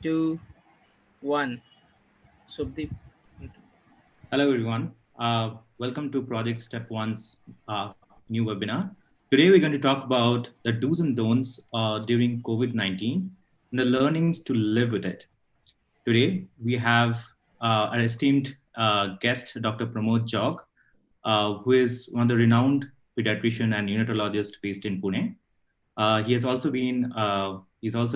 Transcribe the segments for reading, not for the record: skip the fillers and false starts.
2, 1. Subdeep. Hello, everyone. Welcome to Project Step One's new webinar. Today, we're going to talk about the do's and don'ts during COVID-19 and the learnings to live with it. Today, we have our esteemed guest, Dr. Pramod Jog, who is one of the renowned pediatrician and neonatologist based in Pune. He's also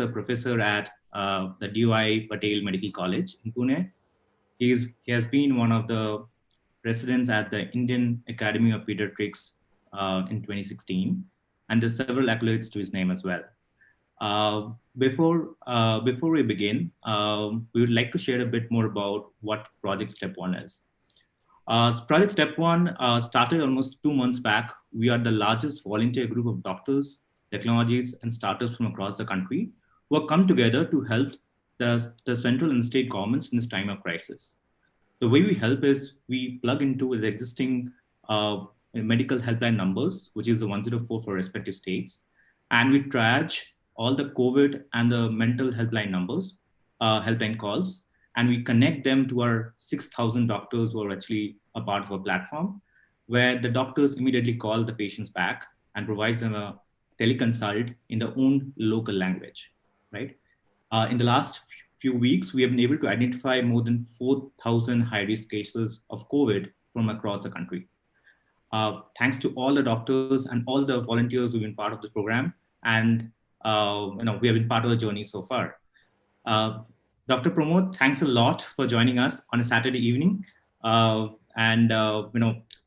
a professor at the DY Patel Medical College in Pune. He has been one of the presidents at the Indian Academy of Pediatrics in 2016, and there's several accolades to his name as well. Before we begin, we would like to share a bit more about what Project Step One is. Project Step One started almost 2 months back. We are the largest volunteer group of doctors, technologies, and startups from across the country who have come together to help the central and state governments in this time of crisis. The way we help is we plug into the existing medical helpline numbers, which is the 104 for respective states, and we triage all the COVID and the mental helpline numbers, helpline calls, and we connect them to our 6,000 doctors who are actually a part of a platform, where the doctors immediately call the patients back and provides them a teleconsult in their own local language, right? In the last few weeks, we have been able to identify more than 4,000 high-risk cases of COVID from across the country. Thanks to all the doctors and all the volunteers who've been part of the program, and we have been part of the journey so far. Dr. Pramod, thanks a lot for joining us on a Saturday evening. I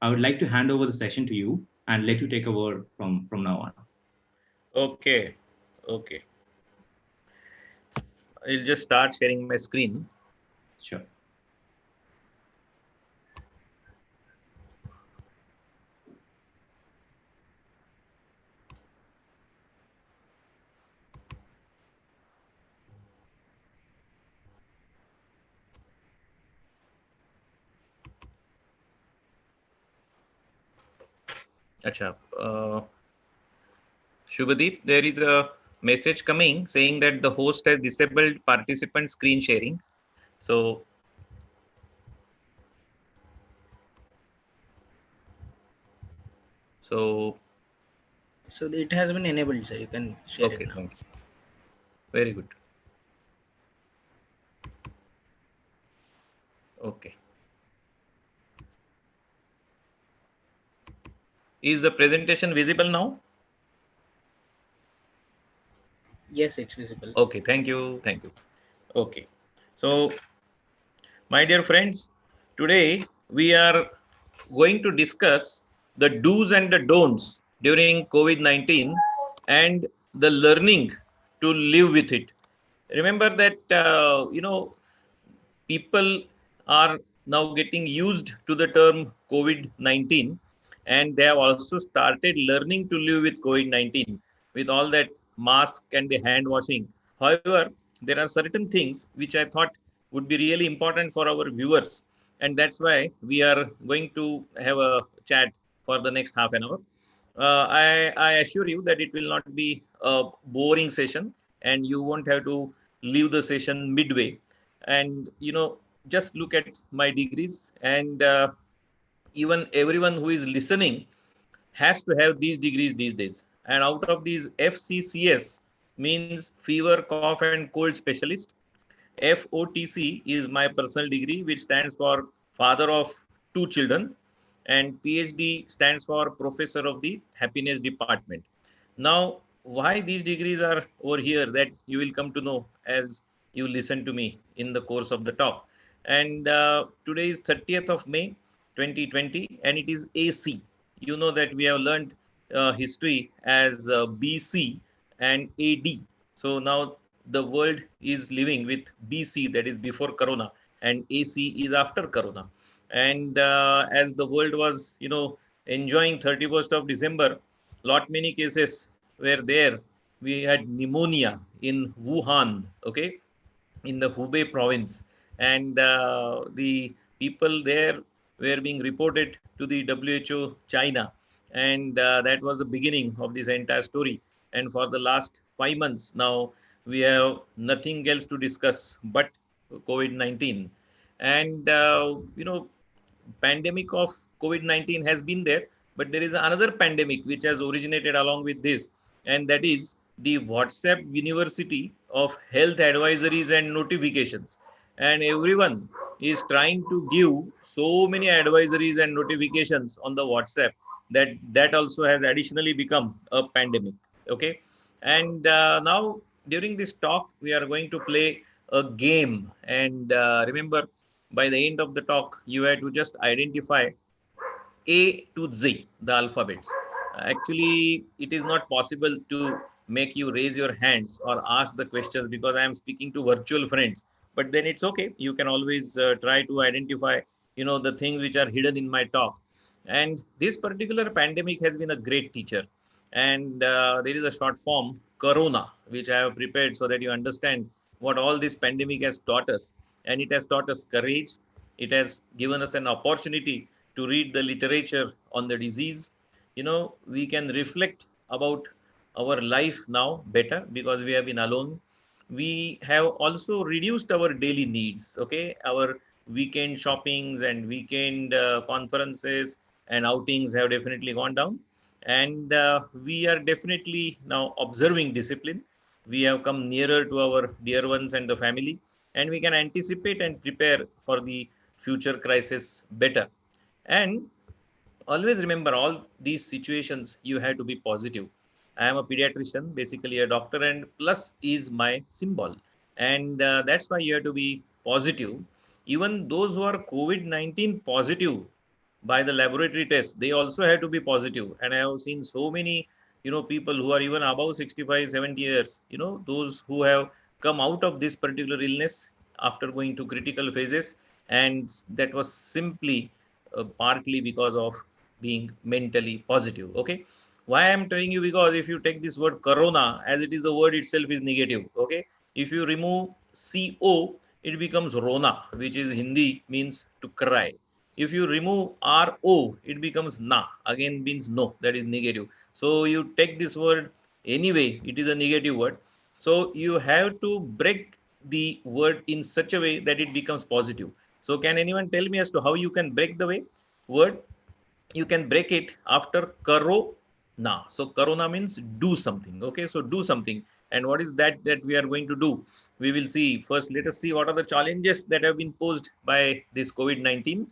would like to hand over the session to you and let you take over from now on. Okay. I'll just start sharing my screen. Sure. Acha. Shubhadeep, there is a message coming saying that the host has disabled participant screen sharing. So it has been enabled, sir. You can share it now. Thank you. Very good. Okay. Is the presentation visible now? Yes, it's visible. Okay, thank you. Okay. So, my dear friends, today we are going to discuss the do's and the don'ts during COVID-19 and the learning to live with it. Remember that, people are now getting used to the term COVID-19, and they have also started learning to live with COVID-19 with all that mask and the hand washing. However, there are certain things which I thought would be really important for our viewers, and that's why we are going to have a chat for the next half an hour. I assure you that it will not be a boring session, and you won't have to leave the session midway. And just look at my degrees, and even everyone who is listening has to have these degrees these days. And out of these, FCCS means fever, cough, and cold specialist. FOTC is my personal degree, which stands for father of 2 children, and PhD stands for professor of the happiness department. Now, why these degrees are over here, that you will come to know as you listen to me in the course of the talk. And today is 30th of May 2020, and it is AC. You know that we have learned history as BC and AD. So now the world is living with BC, that is before Corona, and AC is after Corona. And as the world was, enjoying 31st of December, lot many cases were there. We had pneumonia in WUHAN, okay, in the Hubei province, and the people there were being reported to the WHO China, and that was the beginning of this entire story. And for the last 5 months now, we have nothing else to discuss but COVID-19. And, pandemic of COVID-19 has been there, but there is another pandemic which has originated along with this, and that is the WhatsApp University of Health Advisories and Notifications. And everyone is trying to give so many advisories and notifications on the WhatsApp that also has additionally become a pandemic. Okay, and now during this talk we are going to play a game, and remember, by the end of the talk you have to just identify A to Z, the alphabets. Actually, it is not possible to make you raise your hands or ask the questions because I am speaking to virtual friends. But then it's okay. You can always try to identify, the things which are hidden in my talk. And this particular pandemic has been a great teacher. And there is a short form, Corona, which I have prepared so that you understand what all this pandemic has taught us. And it has taught us courage. It has given us an opportunity to read the literature on the disease. We can reflect about our life now better because we have been alone. We have also reduced our daily needs. Okay, our weekend shoppings and weekend conferences and outings have definitely gone down, and we are definitely now observing discipline. We have come nearer to our dear ones and the family, and we can anticipate and prepare for the future crisis better. And always remember, all these situations you have to be positive. I am a pediatrician, basically a doctor, and plus is my symbol. And that's why you have to be positive. Even those who are COVID-19 positive by the laboratory test, they also have to be positive. And I have seen so many people who are even above 65, 70 years, those who have come out of this particular illness after going to critical phases, and that was simply partly because of being mentally positive. Okay, why I'm telling you, because if you take this word corona, as it is, the word itself is negative. Okay, if you remove co, it becomes rona, which is Hindi means to cry. If you remove ro, it becomes na, again means no, that is negative. So you take this word, anyway it is a negative word, so you have to break the word in such a way that it becomes positive. So can anyone tell me as to how you can break the way word? You can break it after corona. So corona means do something. Okay, so do something. And what is that we are going to do? We will see. First, let us see what are the challenges that have been posed by this COVID-19.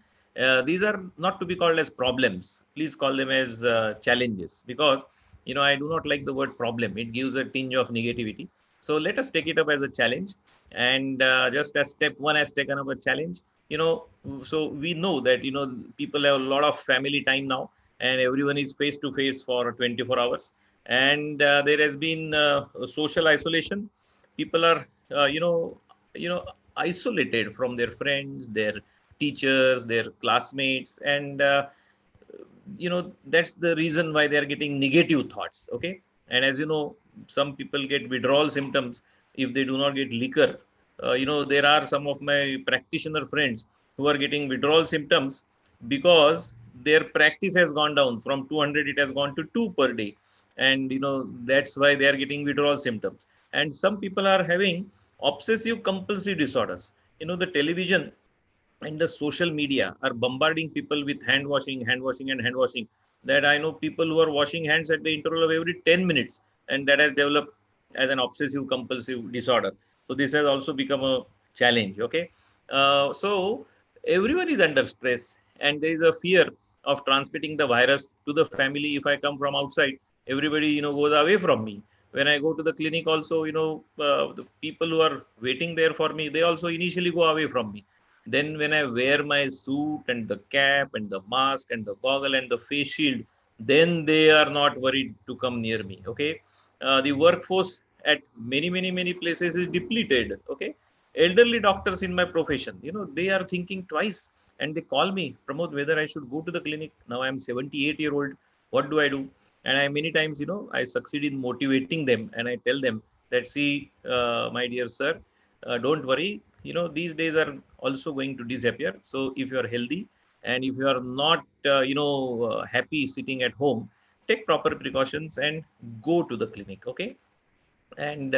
These are not to be called as problems. Please call them as challenges, because I do not like the word problem. It gives a tinge of negativity. So let us take it up as a challenge. And just as step one has taken up a challenge, you know so we know that people have a lot of family time now, and everyone is face to face for 24 hours. And there has been social isolation. People are you know isolated from their friends, their teachers, their classmates, and that's the reason why they are getting negative thoughts. Okay, and as you know, some people get withdrawal symptoms if they do not get liquor. There are some of my practitioner friends who are getting withdrawal symptoms because their practice has gone down from 200, it has gone to 2 per day. And that's why they are getting withdrawal symptoms. And some people are having obsessive compulsive disorders. The television and the social media are bombarding people with hand washing, hand washing, and hand washing. That I know people who are washing hands at the interval of every 10 minutes, and that has developed as an obsessive compulsive disorder. So this has also become a challenge. Okay, so everyone is under stress, and there is a fear of transmitting the virus to the family. If I come from outside, everybody goes away from me. When I go to the clinic, also the people who are waiting there for me, they also initially go away from me. Then when I wear my suit and the cap and the mask and the goggle and the face shield, then they are not worried to come near me. Okay. The workforce at many places is depleted. Okay. Elderly doctors in my profession, they are thinking twice, and they call me, Pramod, whether I should go to the clinic. Now I'm 78-year-old. What do I do? And I many times, I succeed in motivating them, and I tell them that, see, my dear sir, don't worry. These days are also going to disappear. So if you are healthy, and if you are not happy sitting at home, take proper precautions and go to the clinic. Okay, and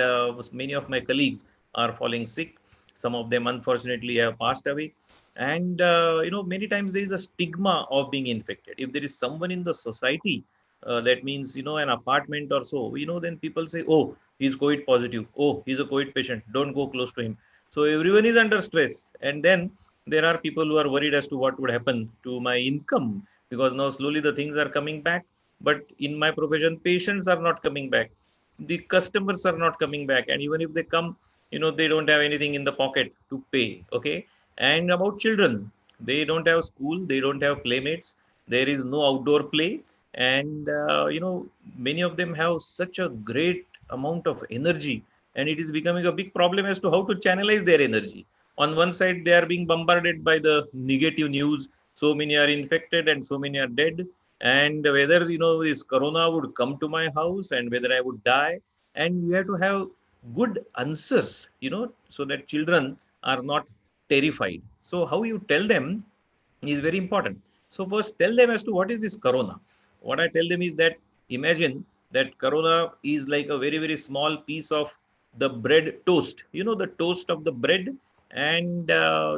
many of my colleagues are falling sick. Some of them unfortunately have passed away. And many times there is a stigma of being infected. If there is someone in the society, that means an apartment or so, then people say, oh, he's COVID positive, oh, he's a COVID patient, don't go close to him. So everyone is under stress. And then there are people who are worried as to what would happen to my income, because now slowly the things are coming back. But in my profession, patients are not coming back, the customers are not coming back, and even if they come, they don't have anything in the pocket to pay. Okay. And about children, they don't have school, they don't have playmates, there is no outdoor play. And many of them have such a great amount of energy, and it is becoming a big problem as to how to channelize their energy. On one side, they are being bombarded by the negative news, so many are infected and so many are dead, and whether this corona would come to my house and whether I would die. And you have to have good answers, so that children are not terrified. So how you tell them is very important. So first tell them as to what is this corona. What I tell them is that, imagine that corona is like a very very small piece of the bread toast, the toast of the bread. And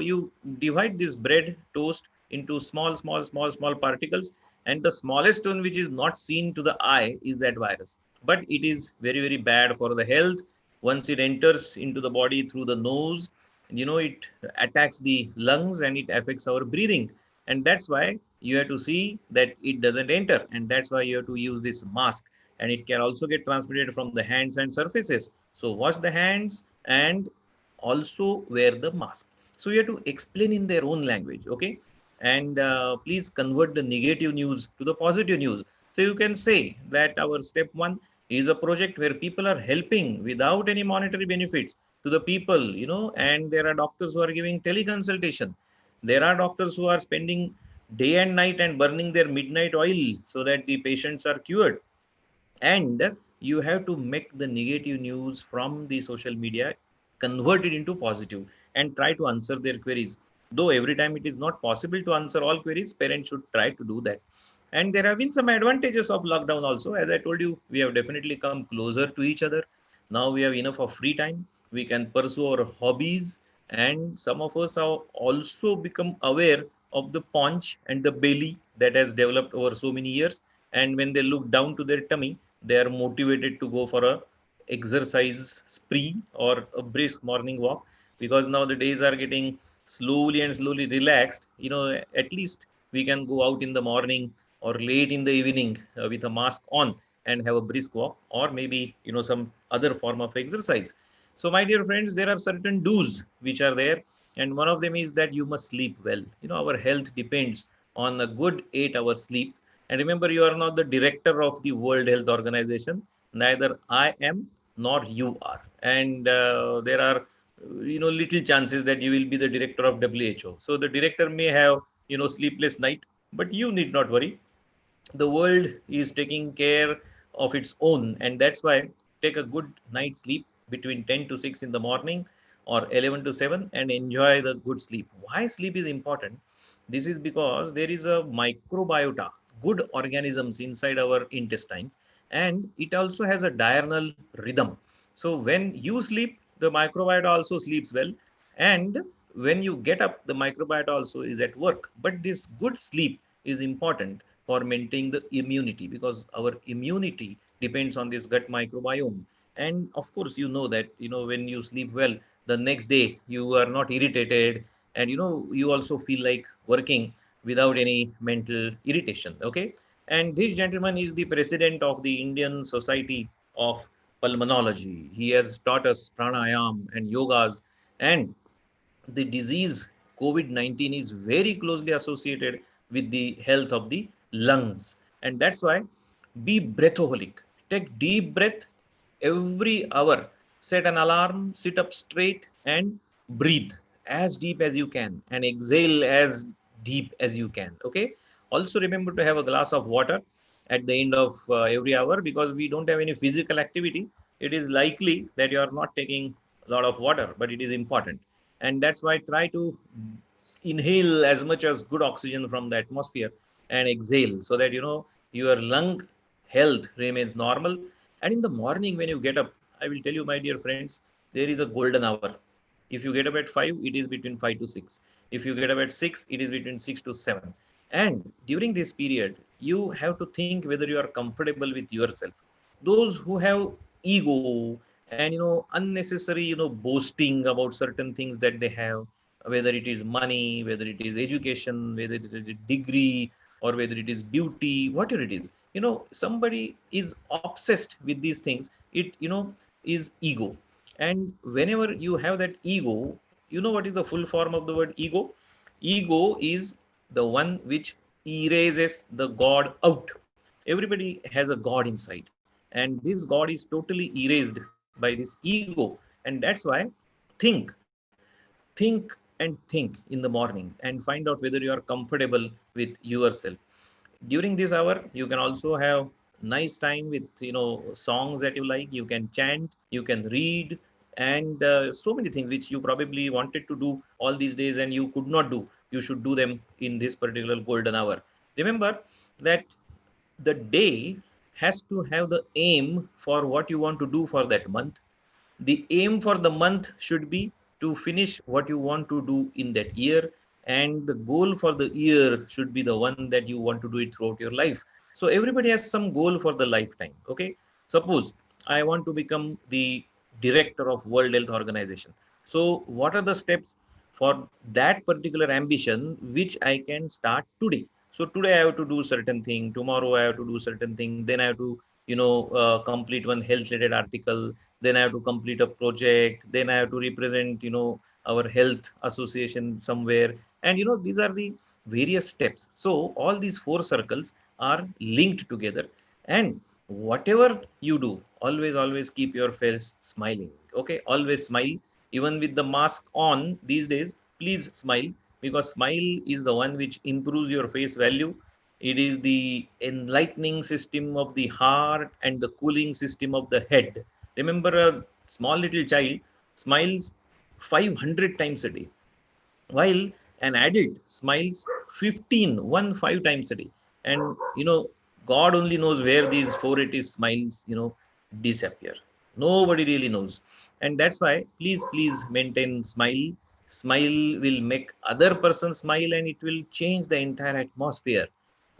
you divide this bread toast into small particles, and the smallest one, which is not seen to the eye, is that virus. But it is very very bad for the health. Once it enters into the body through the nose, it attacks the lungs and it affects our breathing. And that's why you have to see that it doesn't enter, and that's why you have to use this mask. And it can also get transmitted from the hands and surfaces, so wash the hands and also wear the mask. So you have to explain in their own language. Okay. And please convert the negative news to the positive news. So you can say that our step one is a project where people are helping without any monetary benefits to the people, and there are doctors who are giving teleconsultation. There are doctors who are spending day and night and burning their midnight oil so that the patients are cured. And you have to make the negative news from the social media, convert it into positive, and try to answer their queries. Though every time it is not possible to answer all queries, parents should try to do that. And there have been some advantages of lockdown also. As I told you, we have definitely come closer to each other. Now we have enough of free time, we can pursue our hobbies. And some of us have also become aware of the paunch and the belly that has developed over so many years. And when they look down to their tummy, they are motivated to go for a exercise spree or a brisk morning walk, because now the days are getting slowly and slowly relaxed. At least we can go out in the morning or late in the evening with a mask on and have a brisk walk, or maybe some other form of exercise. So my dear friends, there are certain do's which are there, and one of them is that you must sleep well. Our health depends on a good 8 hour sleep. And remember, you are not the director of the World Health Organization. Neither I am nor you are. And there are, little chances that you will be the director of WHO. So the director may have, sleepless night, but you need not worry. The world is taking care of its own. And that's why take a good night's sleep between 10 to 6 in the morning, or 11 to 7, and enjoy the good sleep. Why sleep is important? This is because there is a microbiota, good organisms inside our intestines, and it also has a diurnal rhythm. So when you sleep, the microbiota also sleeps well, and when you get up, the microbiota also is at work. But this good sleep is important for maintaining the immunity, because our immunity depends on this gut microbiome. And of course, that when you sleep well, the next day you are not irritated, and you also feel like working without any mental irritation. Okay. And this gentleman is the president of the Indian Society of Pulmonology. He has taught us pranayam and yogas. And the disease COVID-19 is very closely associated with the health of the lungs. And that's why be breathoholic. Take deep breath every hour. Set an alarm, sit up straight, and breathe as deep as you can, and exhale as deep as you can. Okay. Also remember to have a glass of water at the end of every hour, because we don't have any physical activity. It is likely that you are not taking a lot of water, but it is important. And that's why try to inhale as much as good oxygen from the atmosphere, and exhale, so that your lung health remains normal. And in the morning when you get up, I will tell you, my dear friends, there is a golden hour. If you get up at 5, it is between 5 to 6. If you get up at 6, it is between 6 to 7. And during this period, you have to think whether you are comfortable with yourself. Those who have ego and unnecessary boasting about certain things that they have, whether it is money, whether it is education, whether it is a degree, or whether it is beauty, whatever it is, somebody is obsessed with these things. It is ego. And whenever you have that ego, what is the full form of the word ego? Ego is the one which erases the God out. Everybody has a God inside, and this God is totally erased by this ego. And that's why think, think and think in the morning and find out whether you are comfortable with yourself. During this hour, you can also have nice time with songs that you like. You can chant, you can read, and so many things which you probably wanted to do all these days and you could not do. You should do them in this particular golden hour. Remember that the day has to have the aim for what you want to do for that month. The aim for the month should be to finish what you want to do in that year, and the goal for the year should be the one that you want to do it throughout your life. So everybody has some goal for the lifetime. Okay, suppose I want to become the director of World Health Organization. So what are the steps for that particular ambition which I can start today? So today I have to do certain thing, tomorrow I have to do certain thing, then I have to complete one health related article, then I have to complete a project, then I have to represent our health association somewhere. And these are the various steps. So all these four circles are linked together. And whatever you do, always keep your face smiling. Okay, always smile. Even with the mask on these days, please smile, because smile is the one which improves your face value. It is the enlightening system of the heart and the cooling system of the head. Remember, a small little child smiles 500 times a day, while an adult smiles 5 times a day. And God only knows where these 480 smiles disappear. Nobody really knows. And that's why, please maintain smile. Smile will make other person smile, and it will change the entire atmosphere.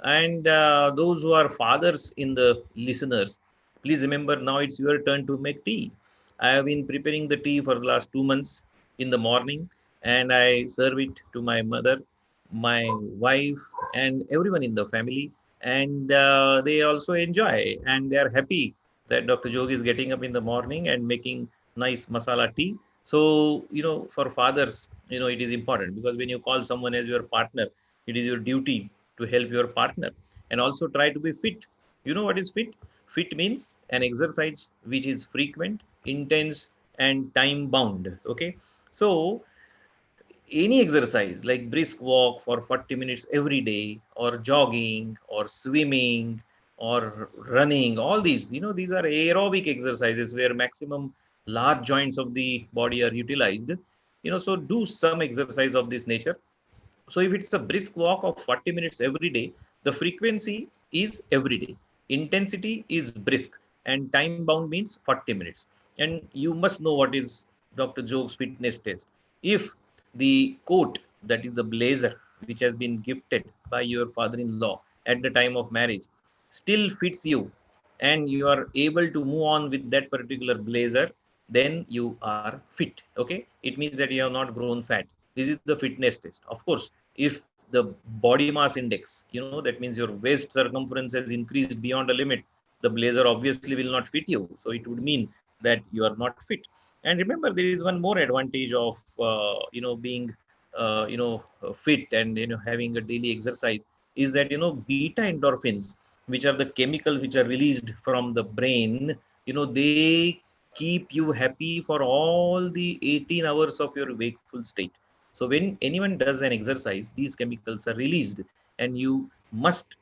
And those who are fathers in the listeners, please remember, now it's your turn to make tea. I have been preparing the tea for the last 2 months in the morning, and I serve it to my mother, my wife, and everyone in the family. And they also enjoy, and they are happy that Dr. Jog is getting up in the morning and making nice masala tea. So for fathers, it is important, because when you call someone as your partner, it is your duty to help your partner. And also try to be fit. You know what is fit? Fit means an exercise which is frequent, intense, and time bound. Okay, so any exercise like brisk walk for 40 minutes every day, or jogging, or swimming, or running, all these, these are aerobic exercises where maximum large joints of the body are utilized. So do some exercise of this nature. So if it's a brisk walk of 40 minutes every day, the frequency is every day, intensity is brisk, and time bound means 40 minutes. And you must know what is Dr. Joke's fitness test. If the coat, that is the blazer, which has been gifted by your father-in-law at the time of marriage, still fits you, and you are able to move on with that particular blazer, then you are fit. Okay, it means that you have not grown fat. This is the fitness test. Of course, if the body mass index, that means your waist circumference has increased beyond a limit, the blazer obviously will not fit you. So it would mean that you are not fit. And remember, there is one more advantage of being fit and having a daily exercise, is that beta endorphins, which are the chemicals which are released from the brain, they keep you happy for all the 18 hours of your wakeful state. So when anyone does an exercise, these chemicals are released, and you must,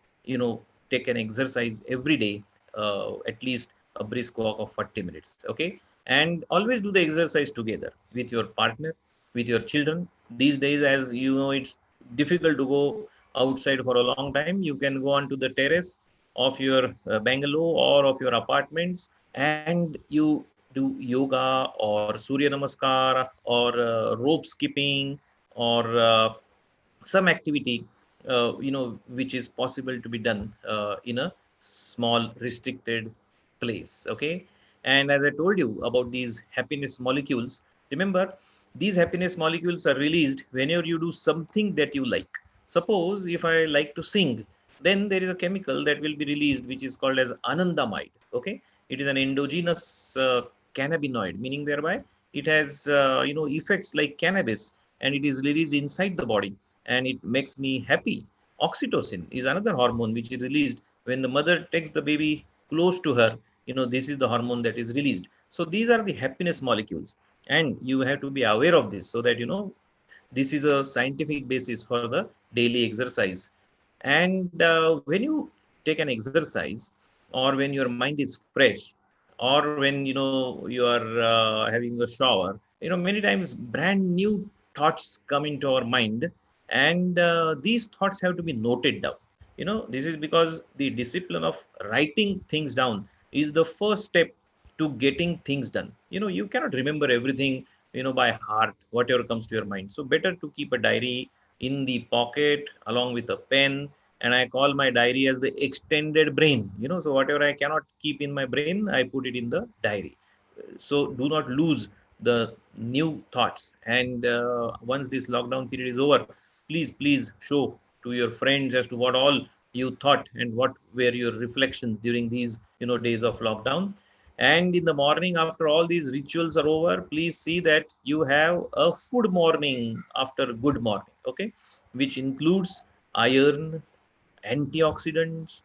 take an exercise every day, at least a brisk walk of 40 minutes. Okay. And always do the exercise together with your partner, with your children. These days, as you know, it's difficult to go outside for a long time. You can go onto the terrace of your bungalow or of your apartments, and you do yoga or Surya Namaskar or rope skipping or some activity which is possible to be done in a small restricted place. Okay, and as I told you about these happiness molecules, remember these happiness molecules are released whenever you do something that you like. Suppose if I like to sing, then there is a chemical that will be released which is called as anandamide. Okay, it is an endogenous cannabinoid, meaning thereby it has effects like cannabis, and it is released inside the body and it makes me happy. Oxytocin is another hormone which is released when the mother takes the baby close to her. This is the hormone that is released. So these are the happiness molecules, and you have to be aware of this so that this is a scientific basis for the daily exercise. And when you take an exercise, or when your mind is fresh, or when you are having a shower, many times brand new thoughts come into our mind, and these thoughts have to be noted down. This is because the discipline of writing things down is the first step to getting things done. You cannot remember everything by heart, whatever comes to your mind. So better to keep a diary in the pocket along with a pen. And I call my diary as the extended brain. So whatever I cannot keep in my brain, I put it in the diary. So do not lose the new thoughts. And once this lockdown period is over, please show to your friends as to what all you thought and what were your reflections during these days of lockdown. And in the morning, after all these rituals are over, please see that you have a food morning after good morning. Okay, which includes iron, antioxidants.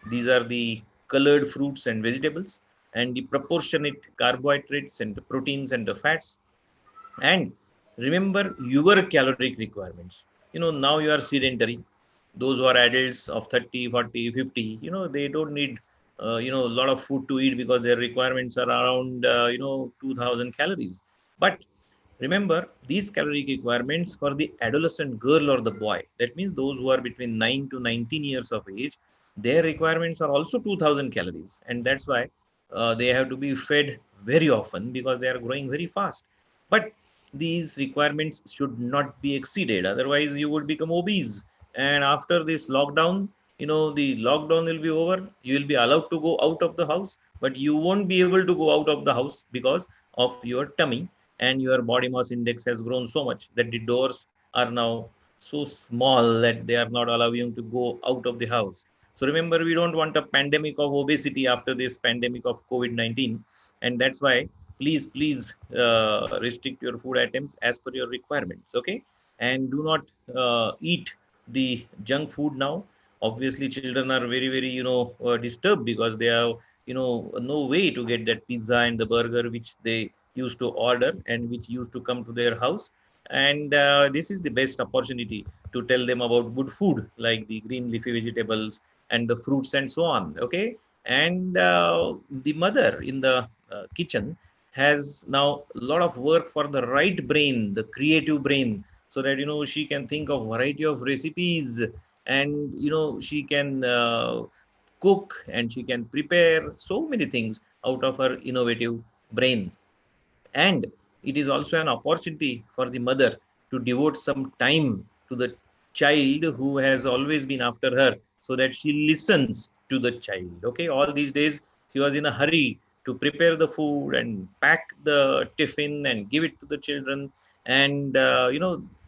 These are the colored fruits and vegetables, and the proportionate carbohydrates and the proteins and the fats. And remember your caloric requirements. Now you are sedentary. Those who are adults of 30, 40, 50, they don't need a lot of food to eat because their requirements are around 2000 calories. But remember these caloric requirements for the adolescent girl or the boy. That means those who are between 9 to 19 years of age, their requirements are also 2000 calories. And that's why they have to be fed very often because they are growing very fast. But these requirements should not be exceeded. Otherwise, you would become obese. And after this lockdown, the lockdown will be over. You will be allowed to go out of the house, but you won't be able to go out of the house because of your tummy, and your body mass index has grown so much that the doors are now so small that they are not allowing you to go out of the house. So remember, we don't want a pandemic of obesity after this pandemic of COVID-19. And that's why please restrict your food items as per your requirements. Okay, and do not eat the junk food now. Obviously children are very disturbed because they have no way to get that pizza and the burger which they used to order and which used to come to their house. And this is the best opportunity to tell them about good food like the green leafy vegetables and the fruits and so on. Okay, and the mother in the kitchen has now a lot of work for the right brain, the creative brain, so that she can think of variety of recipes, and she can cook, and she can prepare so many things out of her innovative brain. And it is also an opportunity for the mother to devote some time to the child who has always been after her, so that she listens to the child. Okay, all these days she was in a hurry to prepare the food and pack the tiffin and give it to the children. And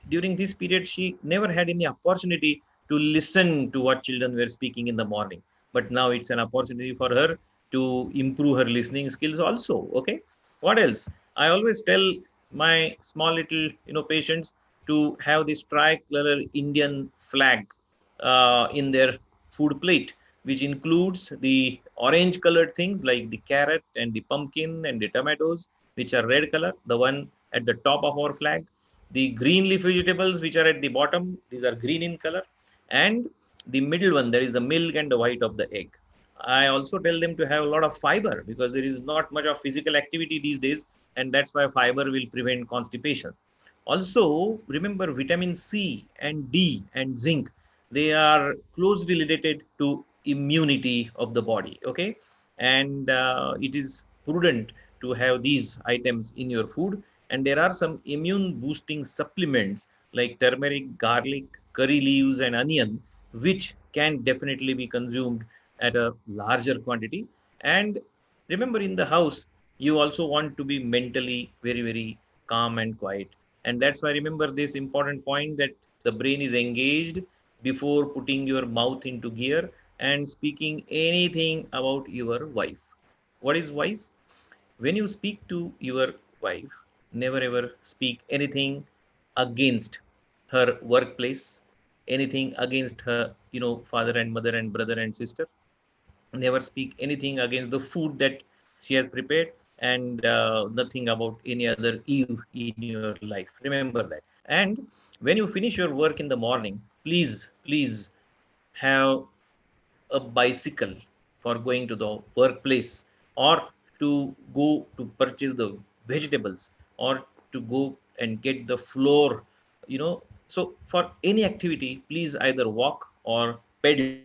during this period she never had any opportunity to listen to what children were speaking in the morning. But now it's an opportunity for her to improve her listening skills also. Okay, what else? I always tell my small little patients to have this tricolor Indian flag in their food plate, which includes the orange colored things like the carrot and the pumpkin and the tomatoes, which are red color, the one at the top of our flag, the green leaf vegetables, which are at the bottom, these are green in color, and the middle one, there is the milk and the white of the egg. I also tell them to have a lot of fiber because there is not much of physical activity these days, and that's why fiber will prevent constipation. Also, remember vitamin C and D and zinc, they are closely related to immunity of the body. Okay, and it is prudent to have these items in your food. And there are some immune boosting supplements like turmeric, garlic, curry leaves, and onion, which can definitely be consumed at a larger quantity. And remember, in the house, you also want to be mentally very, very calm and quiet. And that's why remember this important point that the brain is engaged before putting your mouth into gear and speaking anything about your wife. What is wife? When you speak to your wife, never ever speak anything against her workplace, anything against her, father and mother and brother and sister. Never speak anything against the food that she has prepared, and nothing about any other eve in your life. Remember that. And when you finish your work in the morning, please have a bicycle for going to the workplace, or to go to purchase the vegetables, or to go and get the floor, so for any activity, please either walk or pedal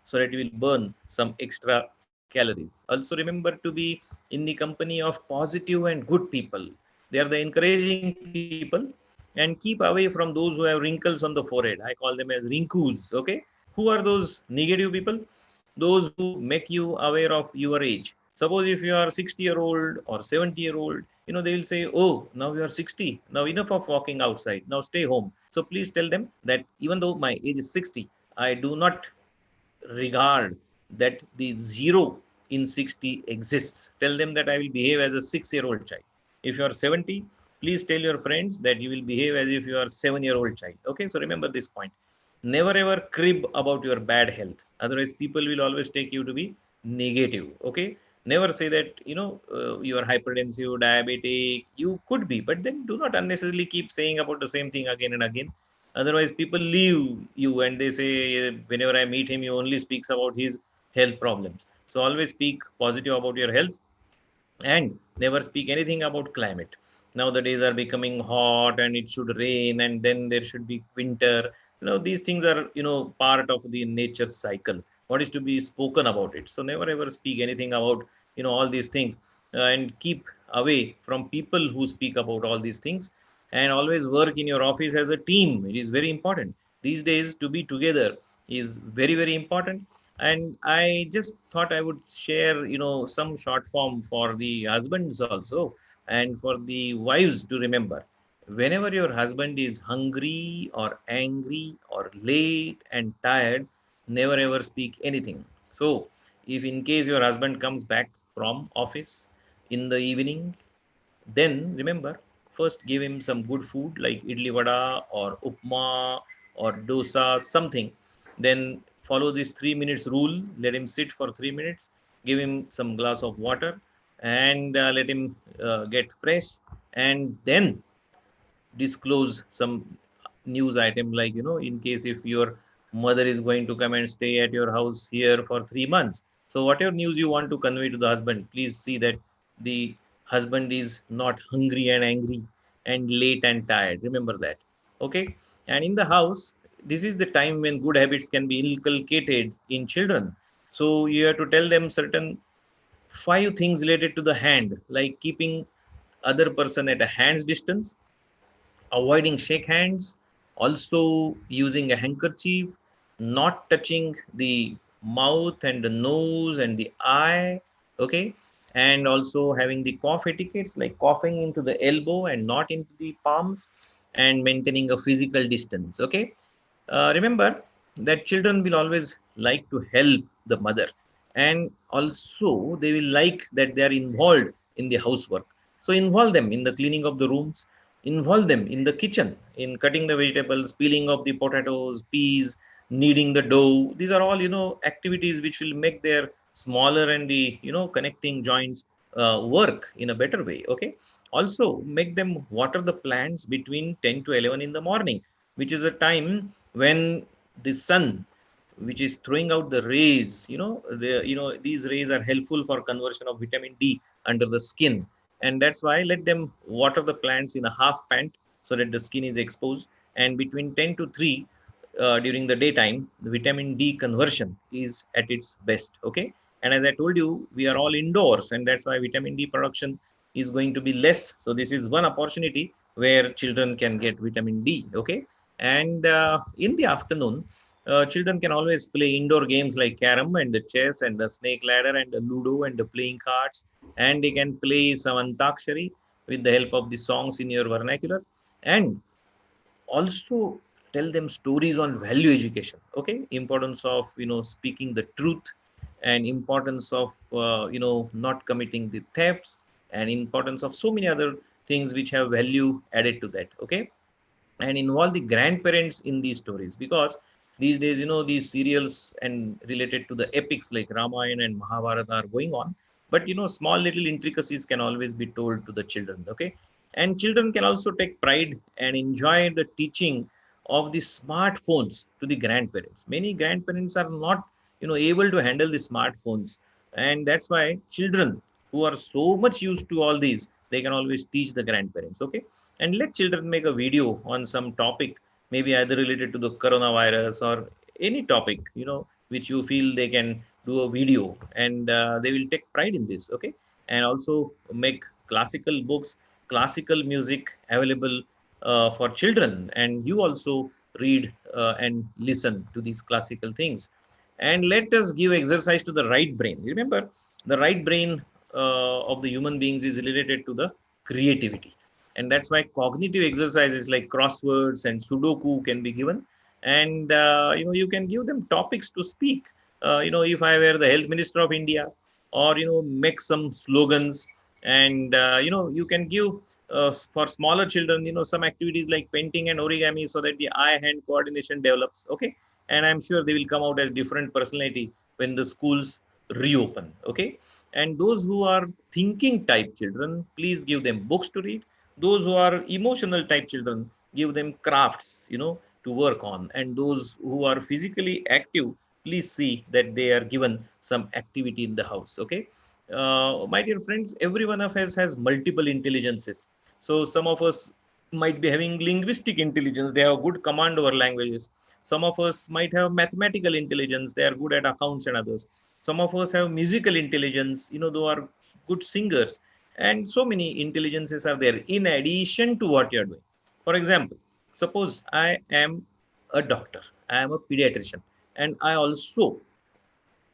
so that you will burn some extra calories. Also remember to be in the company of positive and good people. They are the encouraging people. And keep away from those who have wrinkles on the forehead. I call them as rinkus. Okay, who are those negative people? Those who make you aware of your age. Suppose if you are 60-year-old or 70-year-old, they will say, oh, now you are 60, now enough of walking outside, now stay home. So please tell them that even though my age is 60, I do not regard that the zero in 60 exists. Tell them that I will behave as a 6-year-old child. If you are 70, please tell your friends that you will behave as if you are 7-year-old child. Okay, so remember this point. Never ever crib about your bad health. Otherwise, people will always take you to be negative. Okay, never say that you are hypertensive, diabetic. You could be, but then do not unnecessarily keep saying about the same thing again and again. Otherwise, people leave you and they say, whenever I meet him, he only speaks about his health problems. So always speak positive about your health and never speak anything about climate. Now the days are becoming hot and it should rain and then there should be winter. These things are, part of the nature cycle. What is to be spoken about it? So never ever speak anything about, all these things, and keep away from people who speak about all these things, and always work in your office as a team. It is very important. These days to be together is very, very important. And I just thought I would share some short form for the husbands also, and for the wives to remember. Whenever your husband is hungry or angry or late and tired, never ever speak anything. So if in case your husband comes back from office in the evening, then remember, first give him some good food like idli vada or upma or dosa, something. Then follow this 3 minutes rule. Let him sit for 3 minutes. Give him some glass of water, and let him get fresh. And then disclose some news item, like in case if your mother is going to come and stay at your house here for 3 months, so whatever news you want to convey to the husband, please see that the husband is not hungry and angry and late and tired. Remember that. Okay. And in the house, this is the time when good habits can be inculcated in children. So you have to tell them certain 5 things related to the hand, like keeping other person at a hand's distance, avoiding shake hands, also using a handkerchief, not touching the mouth and the nose and the eye, okay, and also having the cough etiquettes like coughing into the elbow and not into the palms, and maintaining a physical distance, okay. Remember that children will always like to help the mother, and also they will like that they are involved in the housework. So involve them in the cleaning of the rooms, involve them in the kitchen, in cutting the vegetables, peeling of the potatoes, peas, kneading the dough. These are all, activities which will make their smaller and the, connecting joints work in a better way. Okay. Also make them water the plants between 10 to 11 in the morning, which is a time when the sun, which is throwing out the rays, these rays are helpful for conversion of vitamin D under the skin. And that's why let them water the plants in a half pant so that the skin is exposed. And between 10 to 3 during the daytime, the vitamin D conversion is at its best. Okay. And as I told you, we are all indoors, and that's why vitamin D production is going to be less. So this is one opportunity where children can get vitamin D. Okay, and in the afternoon, children can always play indoor games like carom and the chess and the snake ladder and the ludo and the playing cards, and they can play some antakshari with the help of the songs in your vernacular, and also tell them stories on value education. Okay, importance of speaking the truth, and importance of not committing the thefts, and importance of so many other things which have value added to that. Okay, and involve the grandparents in these stories, because these days these serials and related to the epics like Ramayana and Mahabharata are going on, but small little intricacies can always be told to the children. Okay, and children can also take pride and enjoy the teaching of the smartphones to the grandparents. Many grandparents are not able to handle the smartphones, and that's why children who are so much used to all these, they can always teach the grandparents. Okay, and let children make a video on some topic, maybe either related to the coronavirus or any topic which you feel they can do a video, and they will take pride in this. Okay, and also make classical books, classical music available for children, and you also read and listen to these classical things. And let us give exercise to the right brain. Remember, the right brain of the human beings is related to the creativity, and that's why cognitive exercises like crosswords and sudoku can be given. And you can give them topics to speak. If I were the health minister of India, or make some slogans. And you can give for smaller children some activities like painting and origami, so that the eye hand coordination develops. Okay, and I'm sure they will come out as different personality when the schools reopen. Okay, and those who are thinking type children, please give them books to read. Those who are emotional type children, give them crafts to work on. And those who are physically active, please see that they are given some activity in the house. Okay, my dear friends, every one of us has multiple intelligences. So some of us might be having linguistic intelligence, they have good command over languages. Some of us might have mathematical intelligence, they are good at accounts and others. Some of us have musical intelligence, they are good singers. And so many intelligences are there in addition to what you're doing. For example, suppose I am a doctor, I am a pediatrician, and I also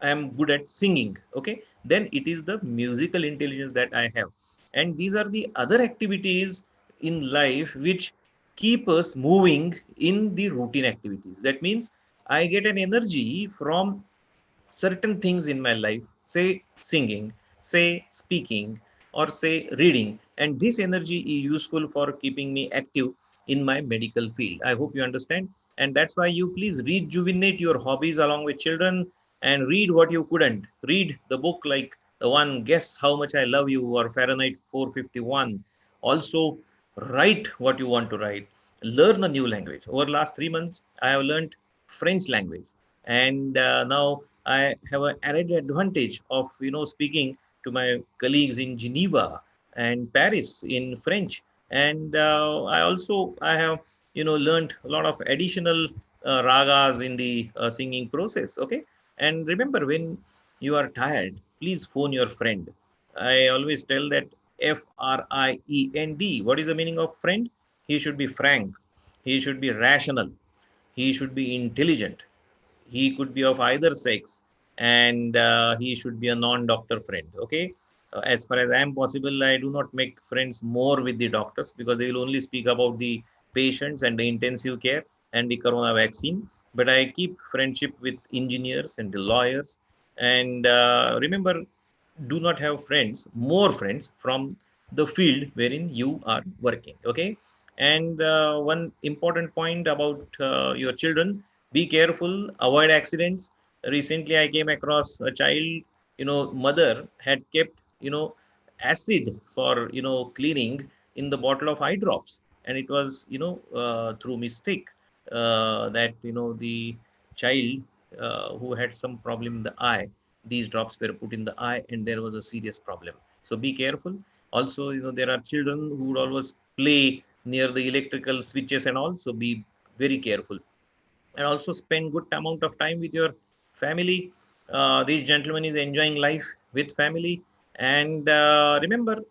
am good at singing. Okay, then it is the musical intelligence that I have. And these are the other activities in life which keep us moving in the routine activities. That means I get an energy from certain things in my life, say singing, say speaking, or say reading, and this energy is useful for keeping me active in my medical field. I hope you understand. And that's why you please rejuvenate your hobbies along with children, and read what you couldn't. Read the book like the one Guess How Much I Love You or Fahrenheit 451. Also, write what you want to write. Learn a new language. Over the last 3 months, I have learned French language, and now I have an added advantage of speaking to my colleagues in Geneva and Paris in French. And I have learned a lot of additional ragas in the singing process. Okay, and remember, when you are tired, please phone your friend. I always tell that FRIEND. What is the meaning of friend? He should be frank. He should be rational. He should be intelligent. He could be of either sex, and he should be a non-doctor friend. Okay, as far as I am possible, I do not make friends more with the doctors, because they will only speak about the patients and the intensive care and the corona vaccine. But I keep friendship with engineers and the lawyers. And remember, do not have friends, more friends from the field wherein you are working. Okay, and one important point about your children: be careful, avoid accidents. Recently I came across a child, mother had kept acid for cleaning in the bottle of eye drops, and it was through mistake that the child who had some problem in the eye, these drops were put in the eye, and there was a serious problem. So be careful. Also, there are children who would always play near the electrical switches and all, so be very careful. And also spend good amount of time with your family. This gentleman is enjoying life with family. And remember,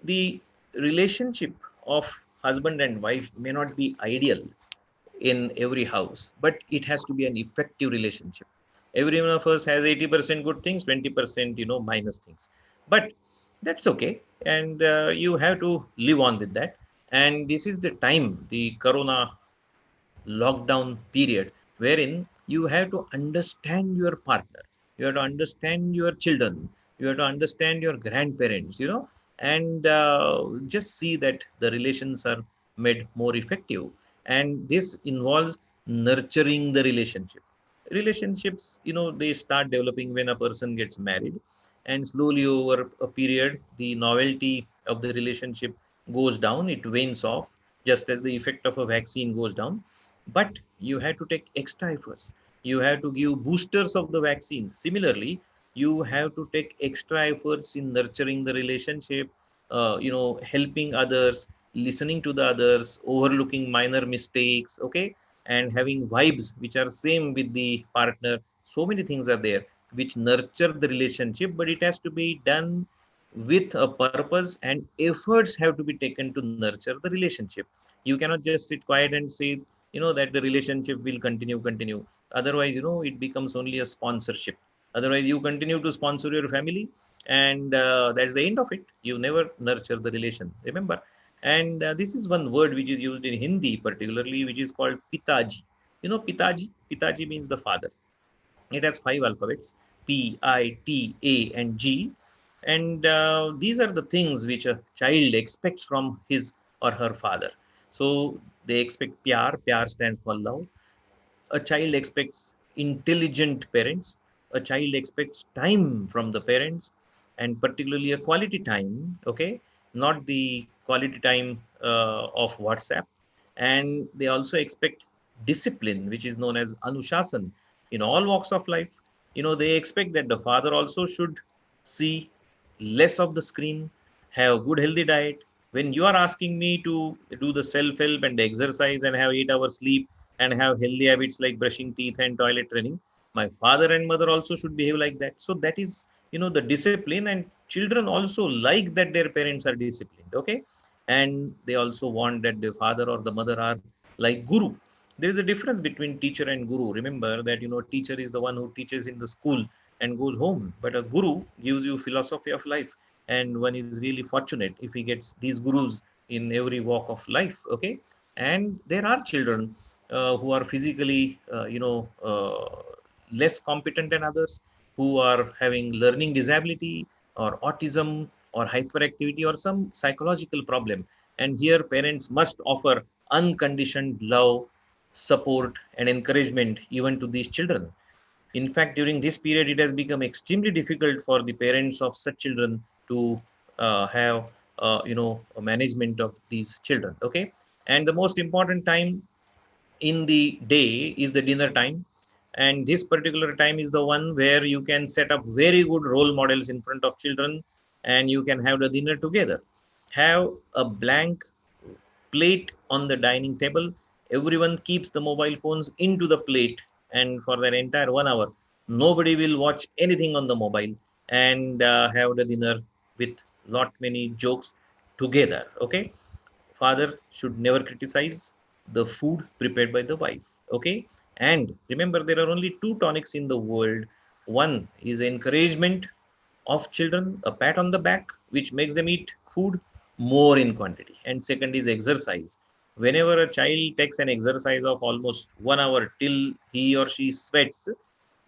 the relationship of husband and wife may not be ideal in every house, but it has to be an effective relationship. Every one of us has 80% good things, 20%, minus things. But that's okay. And you have to live on with that. And this is the time, the corona lockdown period, wherein you have to understand your partner, you have to understand your children, you have to understand your grandparents, and just see that the relations are made more effective. And this involves nurturing the relationship. Relationships, they start developing when a person gets married, and slowly over a period, the novelty of the relationship goes down, it wanes off, just as the effect of a vaccine goes down. But you have to take extra efforts. You have to give boosters of the vaccines. Similarly, you have to take extra efforts in nurturing the relationship, helping others, listening to the others, overlooking minor mistakes, okay, and having vibes which are same with the partner. So many things are there which nurture the relationship, but it has to be done with a purpose, and efforts have to be taken to nurture the relationship. You cannot just sit quiet and say, that the relationship will continue. Otherwise, it becomes only a sponsorship. Otherwise, you continue to sponsor your family, and that's the end of it. You never nurture the relation, remember. And this is one word which is used in Hindi particularly, which is called PITA-G. PITA-G means the father. It has 5 alphabets: PITA and G. And these are the things which a child expects from his or her father. So they expect pyar. Pyar stands for love. A child expects intelligent parents. A child expects time from the parents, and particularly a quality time, okay, not the quality time of WhatsApp. And they also expect discipline, which is known as Anushasan, in all walks of life. They expect that the father also should see less of the screen, have good healthy diet. When you are asking me to do the self-help and exercise and have 8 hours sleep and have healthy habits like brushing teeth and toilet training, my father and mother also should behave like that. So that is, the discipline, and children also like that their parents are disciplined, okay. And they also want that the father or the mother are like guru. There is a difference between teacher and guru. Remember that, teacher is the one who teaches in the school and goes home, but a guru gives you philosophy of life, and one is really fortunate if he gets these gurus in every walk of life, okay. And there are children who are physically, less competent than others, who are having learning disability or autism or hyperactivity or some psychological problem. And here parents must offer unconditioned love, support, and encouragement even to these children. In fact, during this period, it has become extremely difficult for the parents of such children to have, a management of these children. Okay, and the most important time in the day is the dinner time, and this particular time is the one where you can set up very good role models in front of children, and you can have the dinner together. Have a blank plate on the dining table. Everyone keeps the mobile phones into the plate, and for that entire 1 hour, nobody will watch anything on the mobile, and have the dinner with lot many jokes together. Okay, father should never criticize the food prepared by the wife. Okay, and remember, there are only two tonics in the world. One is encouragement of children, a pat on the back, which makes them eat food more in quantity. And second is exercise. Whenever a child takes an exercise of almost 1 hour till he or she sweats,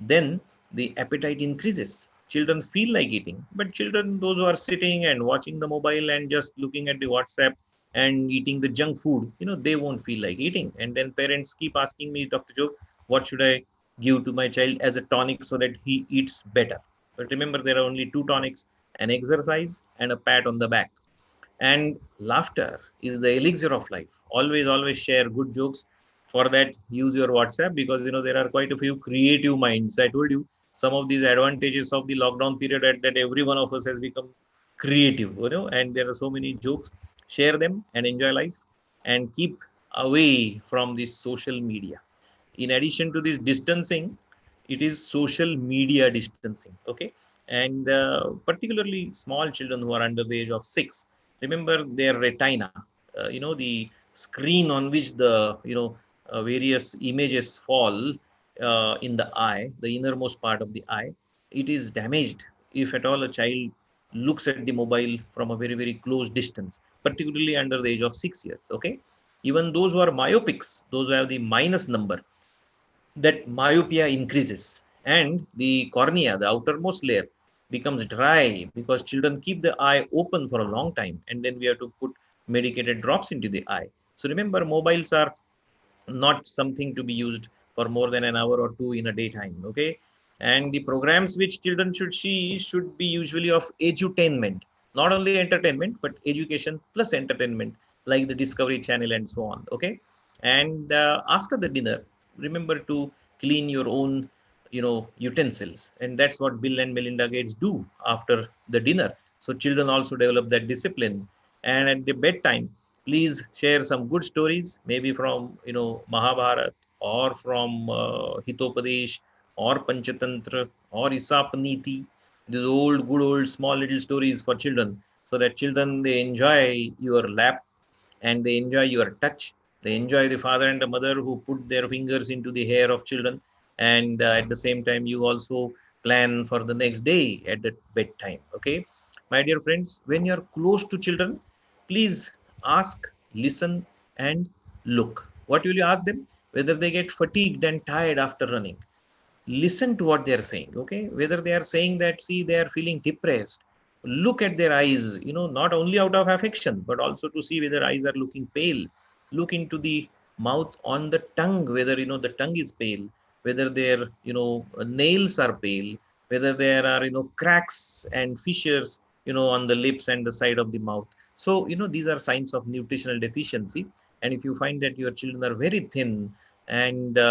then the appetite increases. Children feel like eating, but children, those who are sitting and watching the mobile and just looking at the WhatsApp and eating the junk food, they won't feel like eating. And then parents keep asking me, Dr. Joe, what should I give to my child as a tonic so that he eats better? But remember, there are only two tonics: an exercise and a pat on the back. And laughter is the elixir of life. Always share good jokes. For that, use your WhatsApp, because there are quite a few creative minds. I told you some of these advantages of the lockdown period, that every one of us has become creative, and there are so many jokes. Share them and enjoy life, and keep away from this social media. In addition to this distancing, it is social media distancing. Okay, and particularly small children who are under the age of 6. Remember their retina, the screen on which the various images fall in the eye, the innermost part of the eye. It is damaged if at all a child looks at the mobile from a very very close distance, particularly under the age of 6 years. Okay, even those who are myopics, those who have the minus number, that myopia increases and the cornea, the outermost layer, becomes dry because children keep the eye open for a long time, and then we have to put medicated drops into the eye. So remember, mobiles are not something to be used for more than an hour or two in a daytime. Okay, and the programs which children should see should be usually of edutainment, not only entertainment but education plus entertainment, like the Discovery Channel and so on. Okay, and after the dinner, remember to clean your own utensils, and that's what Bill and Melinda Gates do after the dinner. So children also develop that discipline. And at the bedtime, please share some good stories, maybe from Mahabharat, or from Hitopadesh, or Panchatantra, or Isapaniti, these old good old small little stories for children, so that children, they enjoy your lap, and they enjoy your touch. They enjoy the father and the mother who put their fingers into the hair of children. And at the same time, you also plan for the next day at the bedtime. Okay, my dear friends, when you're close to children, please ask, listen, and look. What will you ask them? Whether they get fatigued and tired after running. Listen to what they are saying. Okay, whether they are saying that, see, they are feeling depressed, look at their eyes, not only out of affection but also to see whether eyes are looking pale. Look into the mouth, on the tongue, whether the tongue is pale, whether their nails are pale, whether there are cracks and fissures on the lips and the side of the mouth. So these are signs of nutritional deficiency. And if you find that your children are very thin, and they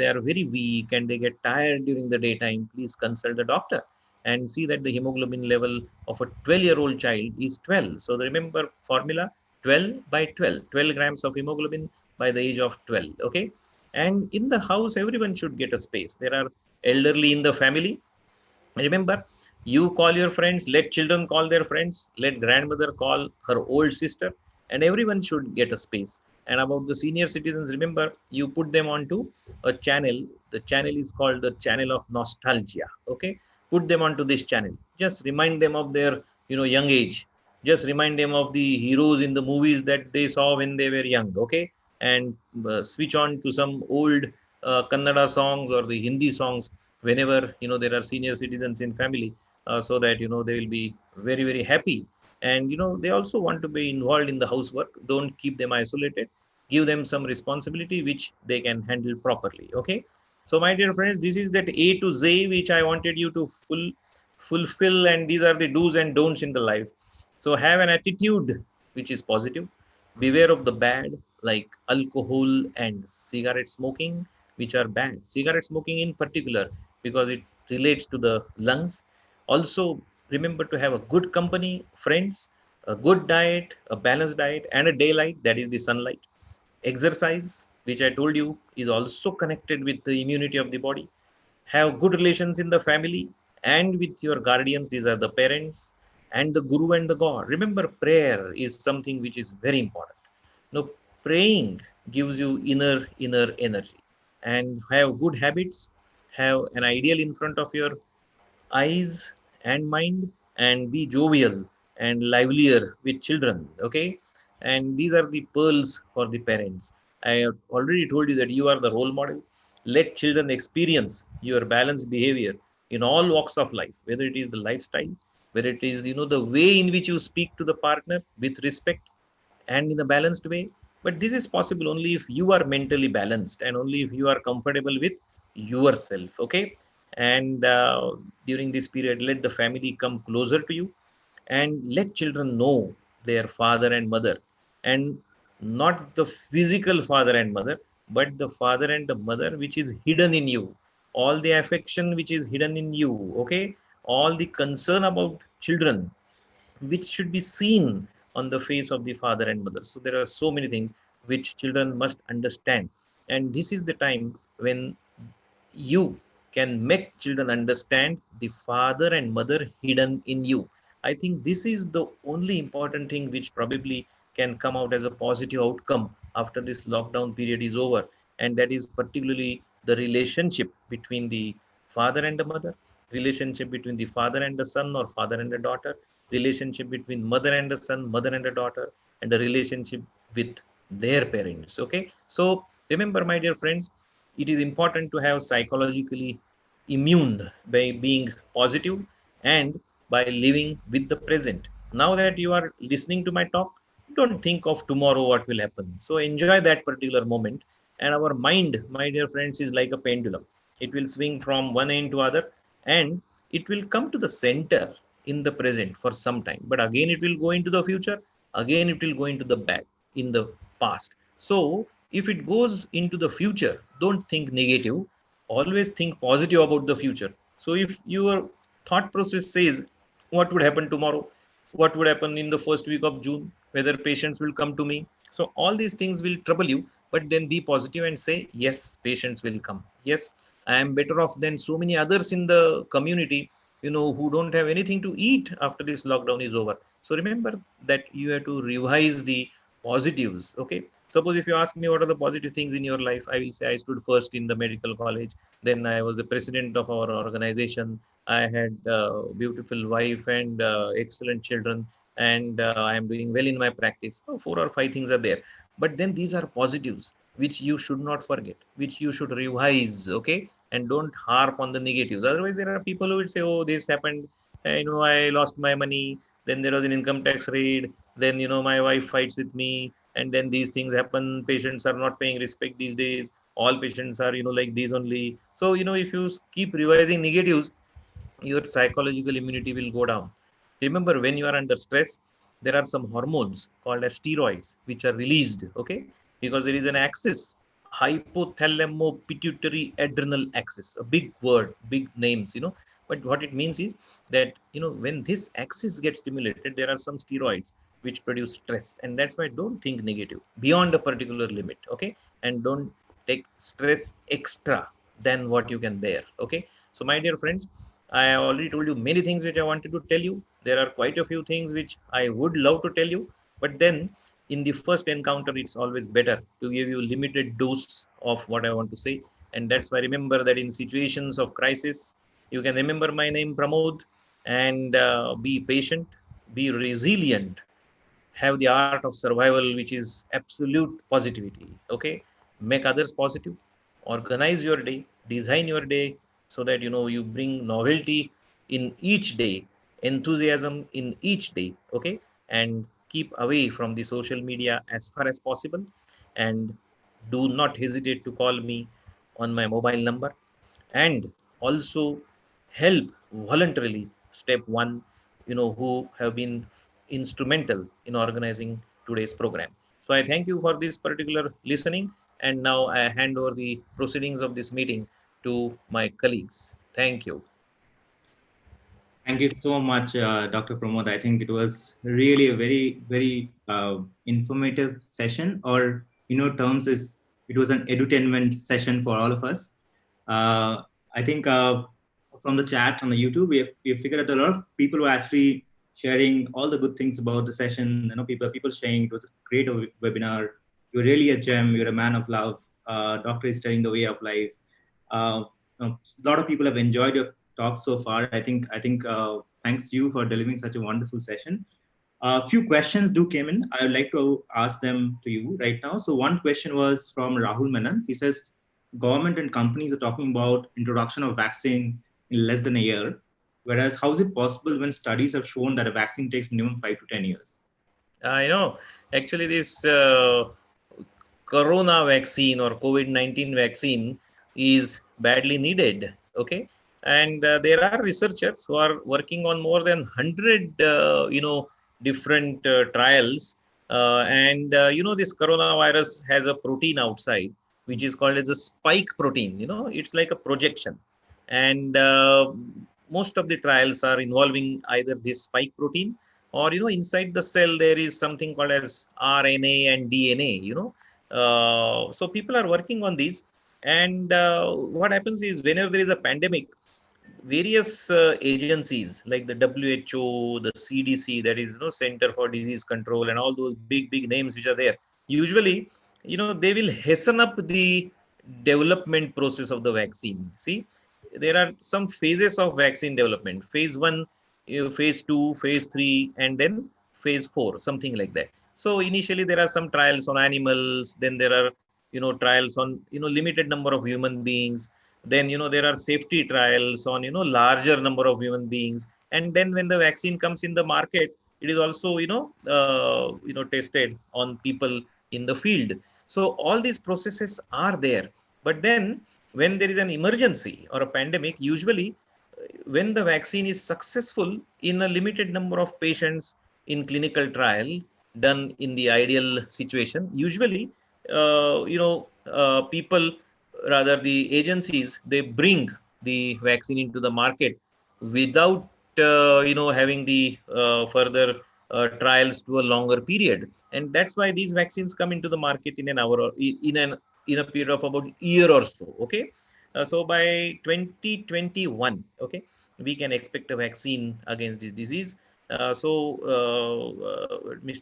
are very weak and they get tired during the daytime, please consult the doctor and see that the hemoglobin level of a 12-year-old child is 12. So remember formula: 12 by 12, 12 grams of hemoglobin by the age of 12. Okay, and in the house, everyone should get a space. There are elderly in the family. Remember, you call your friends, let children call their friends, let grandmother call her old sister, and everyone should get a space. And about the senior citizens, remember, you put them onto a channel. The channel is called the channel of nostalgia. Okay, put them onto this channel. Just remind them of their young age. Just remind them of the heroes in the movies that they saw when they were young. Okay, and switch on to some old Kannada songs or the Hindi songs whenever there are senior citizens in family, so that they will be very very happy. And they also want to be involved in the housework. Don't keep them isolated. Give them some responsibility which they can handle properly. Okay, so my dear friends, this is that A to Z which I wanted you to fulfill, and these are the do's and don'ts in the life. So have an attitude which is positive. Beware of the bad, like alcohol and cigarette smoking, which are bad. Cigarette smoking in particular, because it relates to the lungs. Also, remember to have a good company, friends, a good diet, a balanced diet, and a daylight, that is the sunlight. Exercise, which I told you, is also connected with the immunity of the body. Have good relations in the family and with your guardians. These are the parents and the guru and the God. Remember, prayer is something which is very important. Now, praying gives you inner energy. And have good habits. Have an ideal in front of your eyes and mind, and be jovial and livelier with children. Okay, and these are the pearls for the parents. I have already told you that you are the role model. Let children experience your balanced behavior in all walks of life, whether it is the lifestyle, whether it is the way in which you speak to the partner with respect and in a balanced way. But this is possible only if you are mentally balanced and only if you are comfortable with yourself. Okay, and during this period, let the family come closer to you, and let children know their father and mother, and not the physical father and mother, but the father and the mother which is hidden in you, all the affection which is hidden in you. Okay, all the concern about children which should be seen on the face of the father and mother. So there are so many things which children must understand. And this is the time when you can make children understand the father and mother hidden in you. I think this is the only important thing which probably can come out as a positive outcome after this lockdown period is over. And that is particularly the relationship between the father and the mother, relationship between the father and the son or father and the daughter, relationship between mother and the son, mother and the daughter, and the relationship with their parents. Okay. So remember, my dear friends, it is important to have psychologically immune by being positive and by living with the present. Now that you are listening to my talk, don't think of tomorrow what will happen. So enjoy that particular moment. And our mind, my dear friends, is like a pendulum. It will swing from one end to other, and it will come to the center in the present for some time. But again, it will go into the future. Again, it will go into the back in the past. So if it goes into the future, don't think negative, always think positive about the future. So if your thought process says what would happen tomorrow, what would happen in the first week of June, whether patients will come to me, so all these things will trouble you, but then be positive and say yes, patients will come. Yes, I am better off than so many others in the community, who don't have anything to eat after this lockdown is over. So remember that you have to revise the positives. Okay, suppose if you ask me what are the positive things in your life, I will say I stood first in the medical college, then I was the president of our organization, I had a beautiful wife and excellent children, and I am doing well in my practice. So 4 or 5 things are there, but then these are positives which you should not forget, which you should revise. Okay, and don't harp on the negatives. Otherwise, there are people who would say, "Oh, this happened. I lost my money. Then there was an income tax raid. Then my wife fights with me, and then these things happen. Patients are not paying respect these days. All patients are like these only." So if you keep revising negatives, your psychological immunity will go down. Remember, when you are under stress, there are some hormones called as steroids which are released. Okay, because there is an axis, hypothalamo pituitary adrenal axis, a big word, big names. But what it means is that when this axis gets stimulated, there are some steroids which produce stress, and that's why don't think negative beyond a particular limit. Okay, and don't take stress extra than what you can bear. Okay, so my dear friends, I have already told you many things which I wanted to tell you. There are quite a few things which I would love to tell you, but then in the first encounter, it's always better to give you limited dose of what I want to say. And that's why remember that in situations of crisis, you can remember my name, Pramod, and be patient, be resilient, have the art of survival, which is absolute positivity. Okay, make others positive, organize your day, design your day so that you bring novelty in each day, enthusiasm in each day. Okay, and keep away from the social media as far as possible, and do not hesitate to call me on my mobile number, and also help voluntarily step one, who have been instrumental in organizing today's program. So I thank you for this particular listening, and now I hand over the proceedings of this meeting to my colleagues. Thank you. Thank you so much, Dr. Pramod. I think it was really a very, very informative session, or terms is it was an edutainment session for all of us. I think from the chat on the YouTube, we have figured out a lot of people were actually sharing all the good things about the session. People saying it was a great webinar. You're really a gem. You're a man of love. Doctor is telling the way of life. A lot of people have enjoyed your talk so far. I think thanks to you for delivering such a wonderful session. A few questions do came in. I would like to ask them to you right now. So one question was from Rahul Menon. He says, government and companies are talking about introduction of vaccine in less than a year. Whereas how is it possible when studies have shown that a vaccine takes minimum 5 to 10 years? I know. Actually, this corona vaccine or COVID-19 vaccine is badly needed. Okay. And there are researchers who are working on more than 100, different trials. This coronavirus has a protein outside, which is called as a spike protein. It's like a projection. And most of the trials are involving either this spike protein, or inside the cell there is something called as RNA and DNA. So people are working on these, And what happens is whenever there is a pandemic, various agencies like the WHO, the CDC, that is, Center for Disease Control, and all those big names which are there, usually, they will hasten up the development process of the vaccine. See, there are some phases of vaccine development: phase one, phase two, phase three, and then phase four, something like that. So initially there are some trials on animals, then there are trials on limited number of human beings, then there are safety trials on larger number of human beings, and then when the vaccine comes in the market, it is also tested on people in the field. So all these processes are there. But then when there is an emergency or a pandemic, usually when the vaccine is successful in a limited number of patients in clinical trial done in the ideal situation, usually people, rather the agencies, they bring the vaccine into the market without having the further trials to a longer period. And that's why these vaccines come into the market in an hour, or in a period of about year or so. Okay. So by 2021, okay, we can expect a vaccine against this disease. Mr.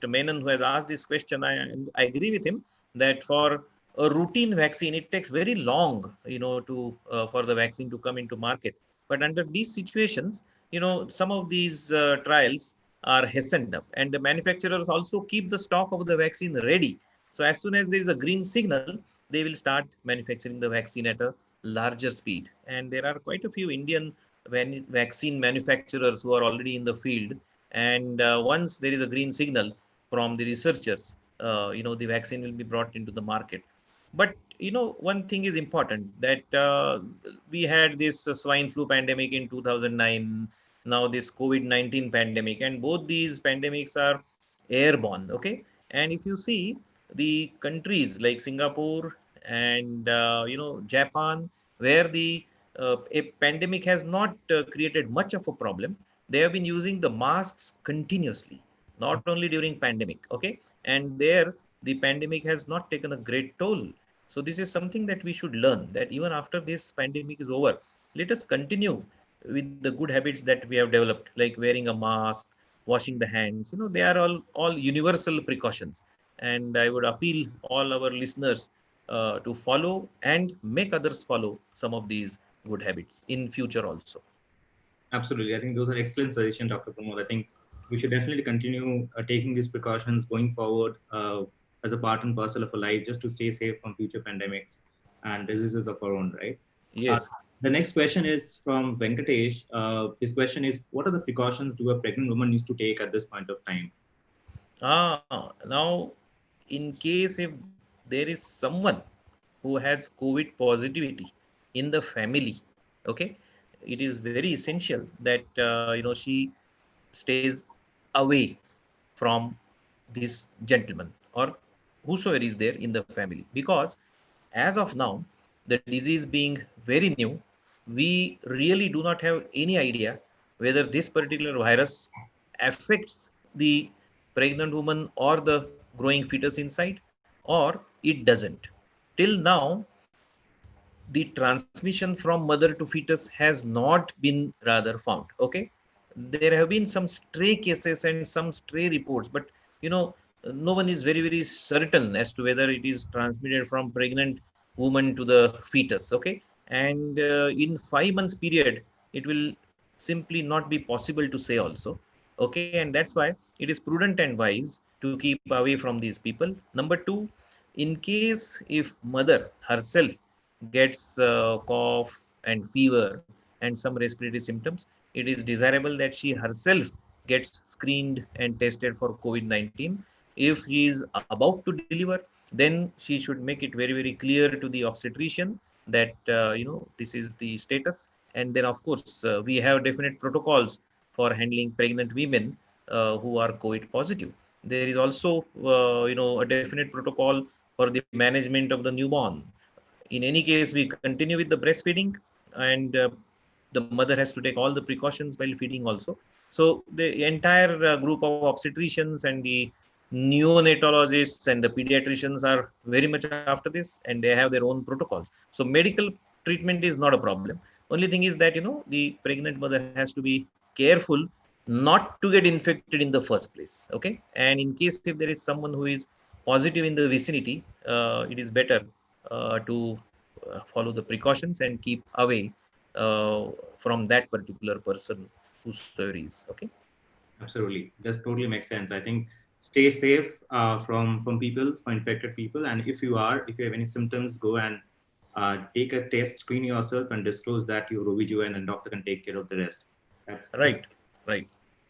Menon, who has asked this question, I agree with him that for a routine vaccine, it takes very long, to for the vaccine to come into market. But under these situations, some of these trials are hastened up, and the manufacturers also keep the stock of the vaccine ready. So as soon as there is a green signal, they will start manufacturing the vaccine at a larger speed. And there are quite a few Indian vaccine manufacturers who are already in the field. And once there is a green signal from the researchers, the vaccine will be brought into the market. But one thing is important, that we had this swine flu pandemic in 2009, now this COVID-19 pandemic, and both these pandemics are airborne. Okay. And if you see the countries like Singapore and Japan, where the a pandemic has not created much of a problem, they have been using the masks continuously, not only during pandemic. Okay. And there the pandemic has not taken a great toll. So this is something that we should learn, that even after this pandemic is over, let us continue with the good habits that we have developed, like wearing a mask, washing the hands. They are all universal precautions. And I would appeal all our listeners to follow and make others follow some of these good habits in future also. Absolutely. I think those are excellent suggestions, Dr. Pramod. I think we should definitely continue taking these precautions going forward as a part and parcel of a life, just to stay safe from future pandemics and diseases of our own, right? Uh, Yes. the next question is from Venkatesh. His question is, what are the precautions do a pregnant woman needs to take at this point of time? Now, in case if there is someone who has COVID positivity in the family, okay, it is very essential that she stays away from this gentleman or whosoever is there in the family, because as of now, the disease being very new, we really do not have any idea whether this particular virus affects the pregnant woman or the growing fetus inside, or it doesn't. Till now, the transmission from mother to fetus has not been rather found. Okay. There have been some stray cases and some stray reports, but no one is very certain as to whether it is transmitted from pregnant woman to the fetus. Okay. And in 5 months period, it will simply not be possible to say also. Okay. And that's why it is prudent and wise to keep away from these people. Number two, in case if mother herself gets cough and fever and some respiratory symptoms, it is desirable that she herself gets screened and tested for COVID-19. If she is about to deliver, then she should make it very clear to the obstetrician that this is the status. And then of course we have definite protocols for handling pregnant women who are COVID positive. There is also a definite protocol for the management of the newborn. In any case, we continue with the breastfeeding, and the mother has to take all the precautions while feeding also. So the entire group of obstetricians and the neonatologists and the pediatricians are very much after this, and they have their own protocols. So medical treatment is not a problem. Only thing is that the pregnant mother has to be careful not to get infected in the first place. Okay, and in case if there is someone who is positive in the vicinity, it is better to follow the precautions and keep away from that particular person whosoever is. Okay. Absolutely, that totally makes sense. I think stay safe from people, for infected people, and if you have any symptoms, go and take a test, screen yourself, and disclose that you're OBGYN, and doctor can take care of the rest. That's Right, right.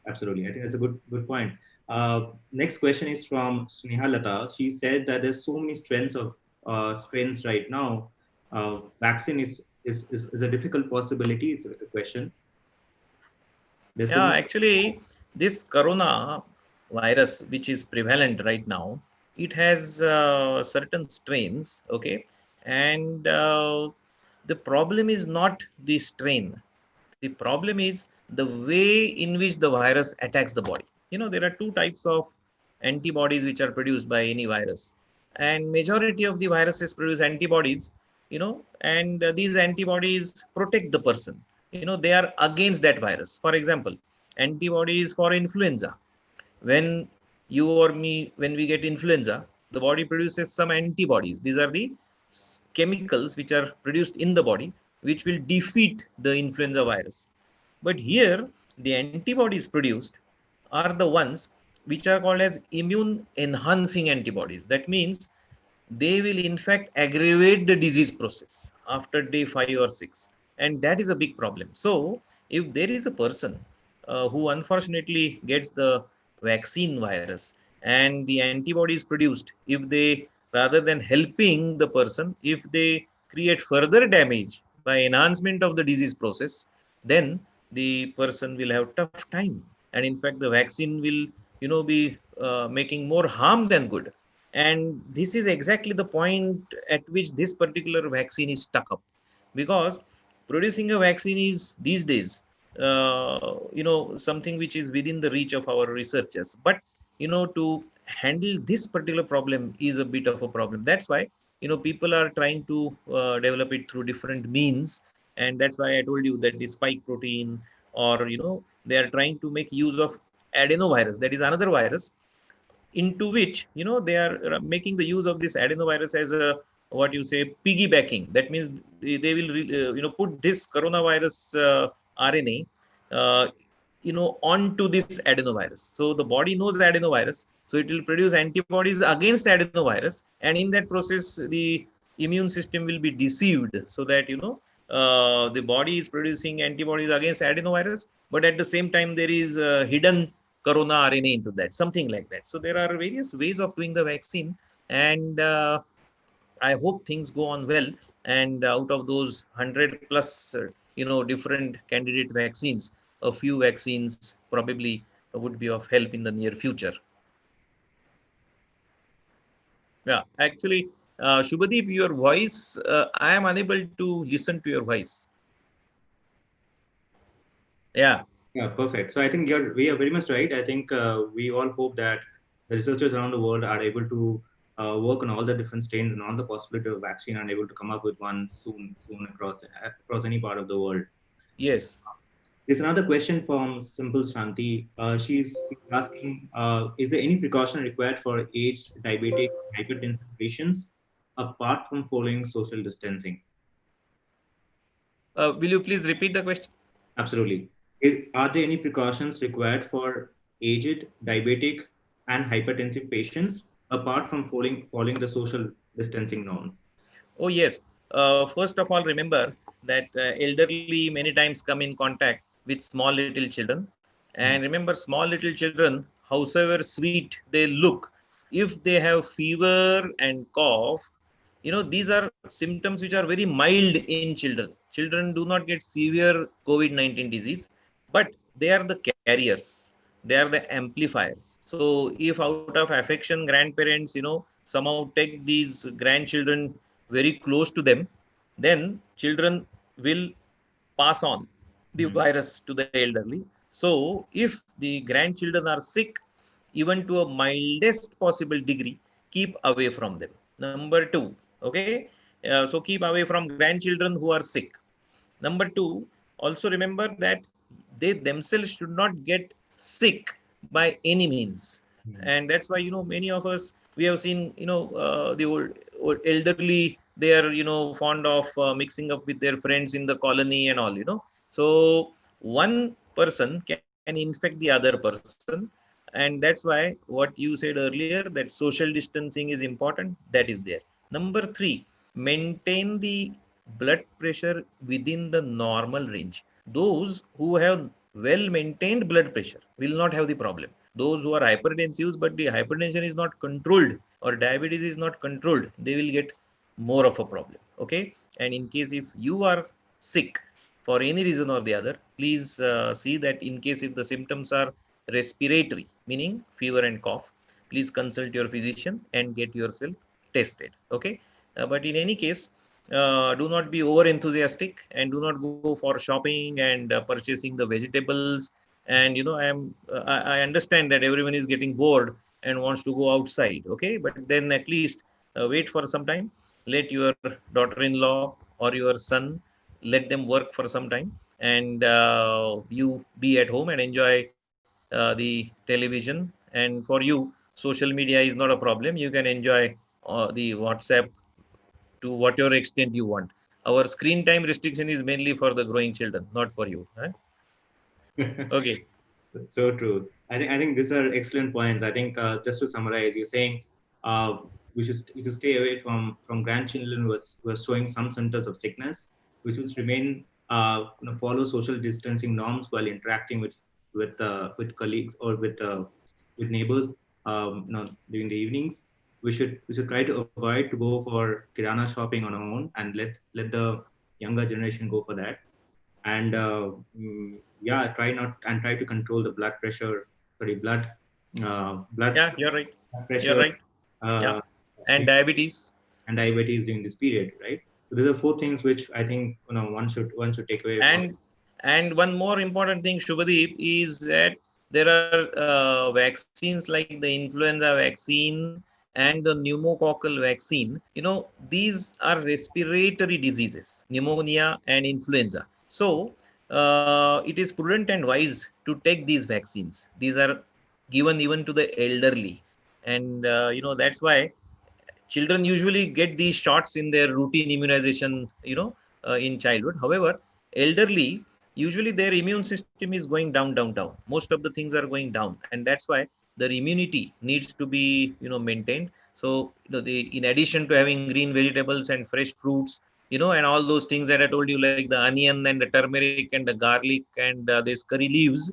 absolutely. I think that's a good point. Next question is from Sneha Lata. She said that there's so many strains right now. Vaccine is a difficult possibility. It's a question. There's so Yeah, many. actually, this corona virus, which is prevalent right now, it has certain strains, okay? And the problem is not the strain. The problem is the way in which the virus attacks the body. There are two types of antibodies which are produced by any virus, and majority of the viruses produce antibodies, and these antibodies protect the person. They are against that virus. For example, antibodies for influenza. When you or me, when we get influenza, the body produces some antibodies. These are the chemicals which are produced in the body, which will defeat the influenza virus. But here, the antibodies produced are the ones which are called as immune enhancing antibodies. That means they will in fact aggravate the disease process after day 5 or 6. And that is a big problem. So if there is a person who unfortunately gets the vaccine virus, and the antibodies produced, if they, rather than helping the person, if they create further damage by enhancement of the disease process, then the person will have tough time. And in fact, the vaccine will be making more harm than good. And this is exactly the point at which this particular vaccine is stuck up, because producing a vaccine is these days something which is within the reach of our researchers. But to handle this particular problem is a bit of a problem. That's why people are trying to develop it through different means. And that's why I told you that the spike protein, or they are trying to make use of adenovirus, that is another virus, into which they are making the use of this adenovirus as a, what you say, piggybacking. That means they will put this coronavirus RNA uh, onto this adenovirus. So the body knows adenovirus, so it will produce antibodies against adenovirus, and in that process the immune system will be deceived, so that the body is producing antibodies against adenovirus, but at the same time there is a hidden corona RNA into that, something like that. So there are various ways of doing the vaccine, and I hope things go on well. And out of those 100 plus, different candidate vaccines, a few vaccines probably would be of help in the near future. Yeah, actually, Shubhadeep, your voice, I am unable to listen to your voice. Yeah. Yeah, perfect. So I think we are very much right. I think we all hope that the researchers around the world are able to work on all the different strains and all the possibility of vaccine and able to come up with one soon across any part of the world. Yes. There's another question from Simple Shanti. She's asking, is there any precaution required for aged diabetic hypertensive patients apart from following social distancing? Will you please repeat the question? Absolutely. Are there any precautions required for aged, diabetic, and hypertensive patients apart from following the social distancing norms? Oh, yes. First of all, remember that elderly many times come in contact with small little children. And Mhm. remember, small little children, howsoever sweet they look, if they have fever and cough, these are symptoms which are very mild in children. Children do not get severe COVID-19 disease, but they are the carriers. They are the amplifiers. So if out of affection, grandparents, somehow take these grandchildren very close to them, then children will pass on the Mhm. virus to the elderly. So if the grandchildren are sick, even to a mildest possible degree, keep away from them. Number two, okay, so keep away from grandchildren who are sick. Number two, also remember that they themselves should not get sick by any means. And that's why, many of us, we have seen, the old elderly, they are, fond of mixing up with their friends in the colony and all. So one person can infect the other person. And that's why what you said earlier, that social distancing is important, that is there. Number three, maintain the blood pressure within the normal range. Those who have well maintained blood pressure will not have the problem. Those who are hypertensive, but the hypertension is not controlled or diabetes is not controlled, they will get more of a problem. Okay. And in case if you are sick for any reason or the other, please see that in case if the symptoms are respiratory, meaning fever and cough, please consult your physician and get yourself tested. Okay. But in any case, do not be over enthusiastic and do not go for shopping and purchasing the vegetables. And I understand that everyone is getting bored and wants to go outside. Okay, but then at least wait for some time. Let your daughter-in-law or your son, let them work for some time, and you be at home and enjoy the television. And for you, social media is not a problem. You can enjoy the WhatsApp to whatever extent you want. Our screen time restriction is mainly for the growing children, not for you. Huh? Okay. So true. I think these are excellent points. I think just to summarize, you're saying uh, we should stay away from grandchildren who are showing some symptoms of sickness. We should remain follow social distancing norms while interacting with colleagues or with neighbors. During the evenings, we should try to avoid to go for kirana shopping on our own, and let the younger generation go for that. And yeah, try to control the blood pressure, sorry, blood Yeah, you're right. You're pressure, right. Yeah. uh, And diabetes. and diabetes during this period, right? So these are four things which I think one should take away from. And one more important thing, Shubhadeep, is that there are vaccines like the influenza vaccine and the pneumococcal vaccine. These are respiratory diseases, pneumonia and influenza. So it is prudent and wise to take these vaccines. These are given even to the elderly. And that's why children usually get these shots in their routine immunization, in childhood. However, elderly, usually their immune system is going down. Most of the things are going down, and that's why their immunity needs to be maintained. So in addition to having green vegetables and fresh fruits, and all those things that I told you, like the onion and the turmeric and the garlic and this curry leaves,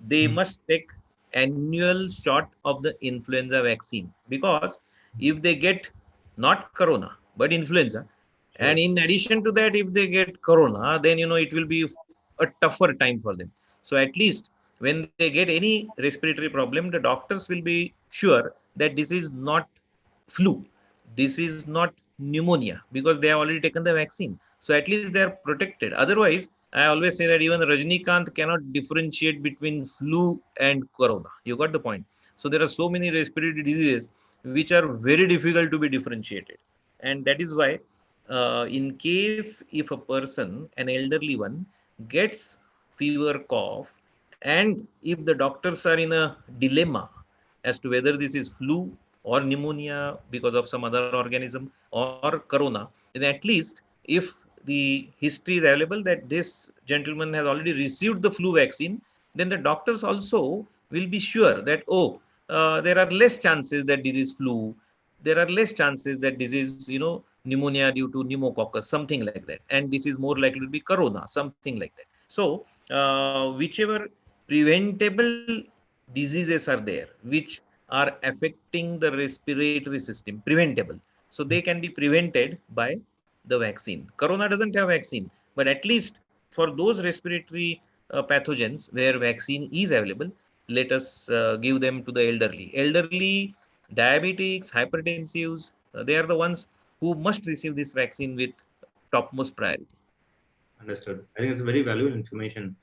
they must take annual shot of the influenza vaccine. Because if they get not corona but influenza, and Sure. in addition to that, if they get corona, then it will be a tougher time for them. So at least when they get any respiratory problem, the doctors will be sure that this is not flu, this is not pneumonia, because they have already taken the vaccine. So at least they are protected. Otherwise, I always say that even Rajnikant cannot differentiate between flu and corona. You got the point. So there are so many respiratory diseases which are very difficult to be differentiated. And that is why, in case if a person, an elderly one, gets fever, cough, and if the doctors are in a dilemma as to whether this is flu or pneumonia because of some other organism or corona, then at least if the history is available that this gentleman has already received the flu vaccine, then the doctors also will be sure that, oh, there are less chances that this is flu. There are less chances that this is, pneumonia due to pneumococcus, something like that. And this is more likely to be corona, something like that. So, whichever preventable diseases are there, which are affecting the respiratory system, preventable. So they can be prevented by the vaccine. Corona doesn't have vaccine, but at least for those respiratory pathogens where vaccine is available, let us give them to the elderly. Elderly, diabetics, hypertensives, they are the ones who must receive this vaccine with topmost priority. Understood. I think it's very valuable information.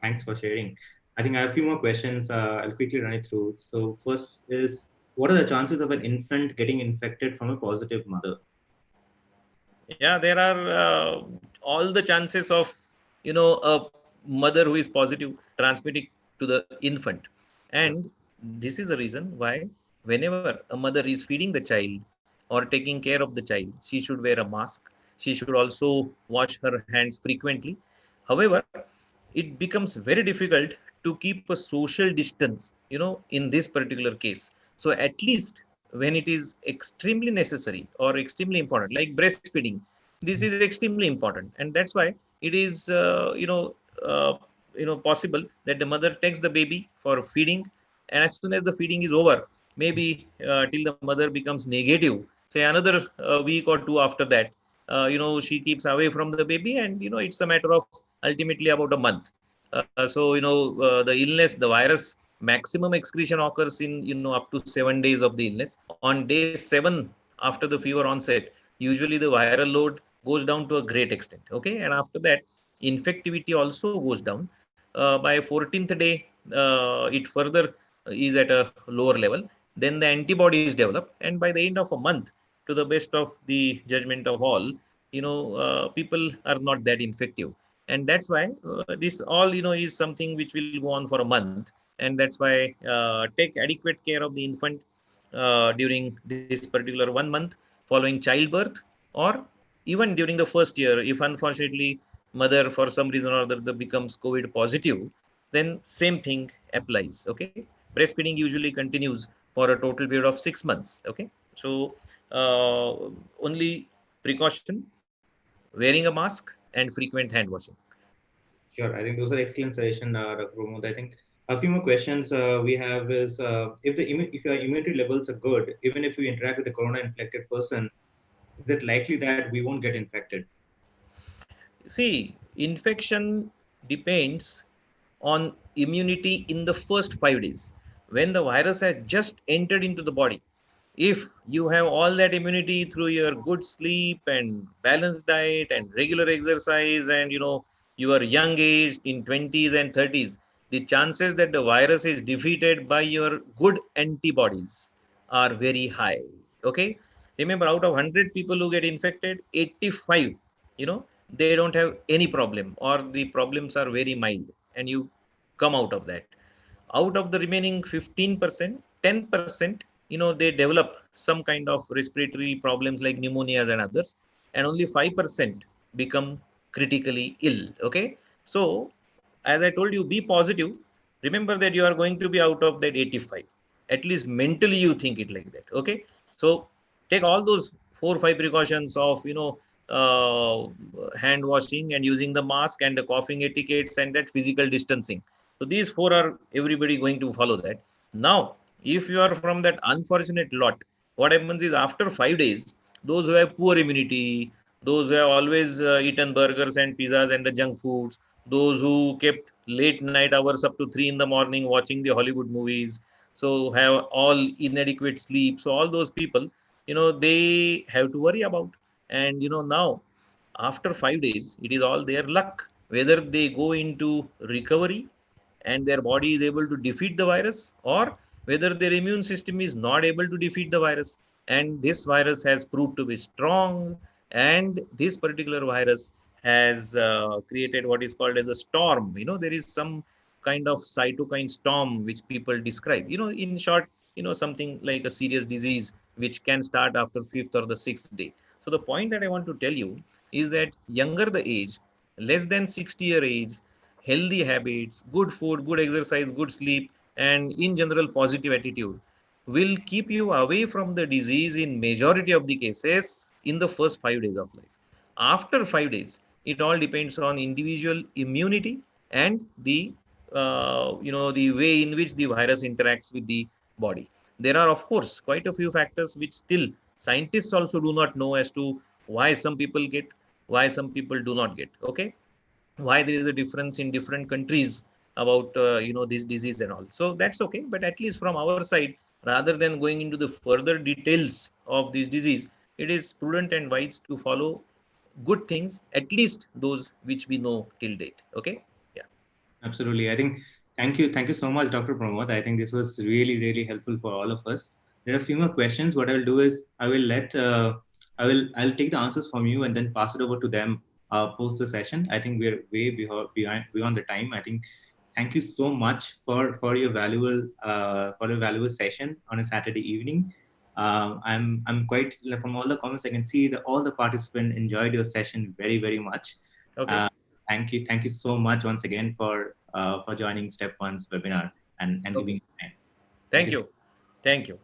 Thanks for sharing. I think I have a few more questions. I'll quickly run it through. So first is, what are the chances of an infant getting infected from a positive mother? Yeah, there are all the chances of a mother who is positive transmitting to the infant, Sure. and this is the reason why whenever a mother is feeding the child or taking care of the child, she should wear a mask. She should also wash her hands frequently. However, it becomes very difficult to keep a social distance in this particular case. So at least when it is extremely necessary or extremely important, like breastfeeding, this is extremely important, and that's why it is uh, possible that the mother takes the baby for feeding, and as soon as the feeding is over, maybe till the mother becomes negative, say another week or two after that, she keeps away from the baby, and it's a matter of ultimately about a month. So the illness, the virus maximum excretion occurs in up to 7 days of the illness. On day 7 after the fever onset, usually the viral load goes down to a great extent. Okay, and after that, infectivity also goes down. By 14th day, it further is at a lower level. Then the antibodies develop, and by the end of a month, to the best of the judgment of all, people are not that infective, and that's why this all is something which will go on for a month, and that's why take adequate care of the infant during this particular 1 month following childbirth, or even during the first year. If unfortunately mother for some reason or other becomes COVID positive, then same thing applies. Okay, breastfeeding usually continues for a total period of 6 months. Okay, so only precaution: wearing a mask and frequent hand washing. Sure. I think those are excellent suggestions, Dr. Pramod. I think a few more questions we have is, if your immunity levels are good, even if you interact with a corona infected person, is it likely that we won't get infected? See, infection depends on immunity in the first 5 days when the virus has just entered into the body. If you have all that immunity through your good sleep and balanced diet and regular exercise, and you are young age in 20s and 30s, the chances that the virus is defeated by your good antibodies are very high. Okay, remember, out of 100 people who get infected, 85, they don't have any problem, or the problems are very mild, and you come out of that. Out of the remaining 15%, 10%, they develop some kind of respiratory problems like pneumonias and others, and only 5% become critically ill. Okay, so as I told you, be positive. Remember that you are going to be out of that 85. At least mentally you think it like that. Okay, so take all those 4 or 5 precautions of hand washing and using the mask and the coughing etiquettes and that physical distancing. So these four are everybody going to follow that. Now, if you are from that unfortunate lot, what happens is after 5 days, those who have poor immunity, those who have always eaten burgers and pizzas and the junk foods, those who kept late night hours up to 3 in the morning watching the Hollywood movies, so have all inadequate sleep. So all those people, they have to worry about. And now, after 5 days, it is all their luck whether they go into recovery and their body is able to defeat the virus, or whether their immune system is not able to defeat the virus. And this virus has proved to be strong, and this particular virus has created what is called as a storm. There is some kind of cytokine storm which people describe. In short, something like a serious disease which can start after fifth or the sixth day. So the point that I want to tell you is that younger the age, less than 60-year age, healthy habits, good food, good exercise, good sleep, and in general positive attitude will keep you away from the disease in majority of the cases in the first 5 days of life. After 5 days, it all depends on individual immunity and the way in which the virus interacts with the body. There are of course quite a few factors which still scientists also do not know as to why some people get, why some people do not get. Okay, why there is a difference in different countries about this disease and all. So that's okay, but at least from our side, rather than going into the further details of this disease, it is prudent and wise to follow good things, at least those which we know till date. Okay, yeah. Absolutely. I think Thank you so much, Dr. Pramod. I think this was really helpful for all of us. There are a few more questions. What I'll do is I'll take the answers from you and then pass it over to them post the session. I think we're way beyond the time. I think thank you so much for your valuable session on a Saturday evening. I'm quite, from all the comments I can see that all the participants enjoyed your session very much. Okay. Uh, thank you so much once again for joining StepOne's webinar and Okay. giving time. Thank You. you. Thank you.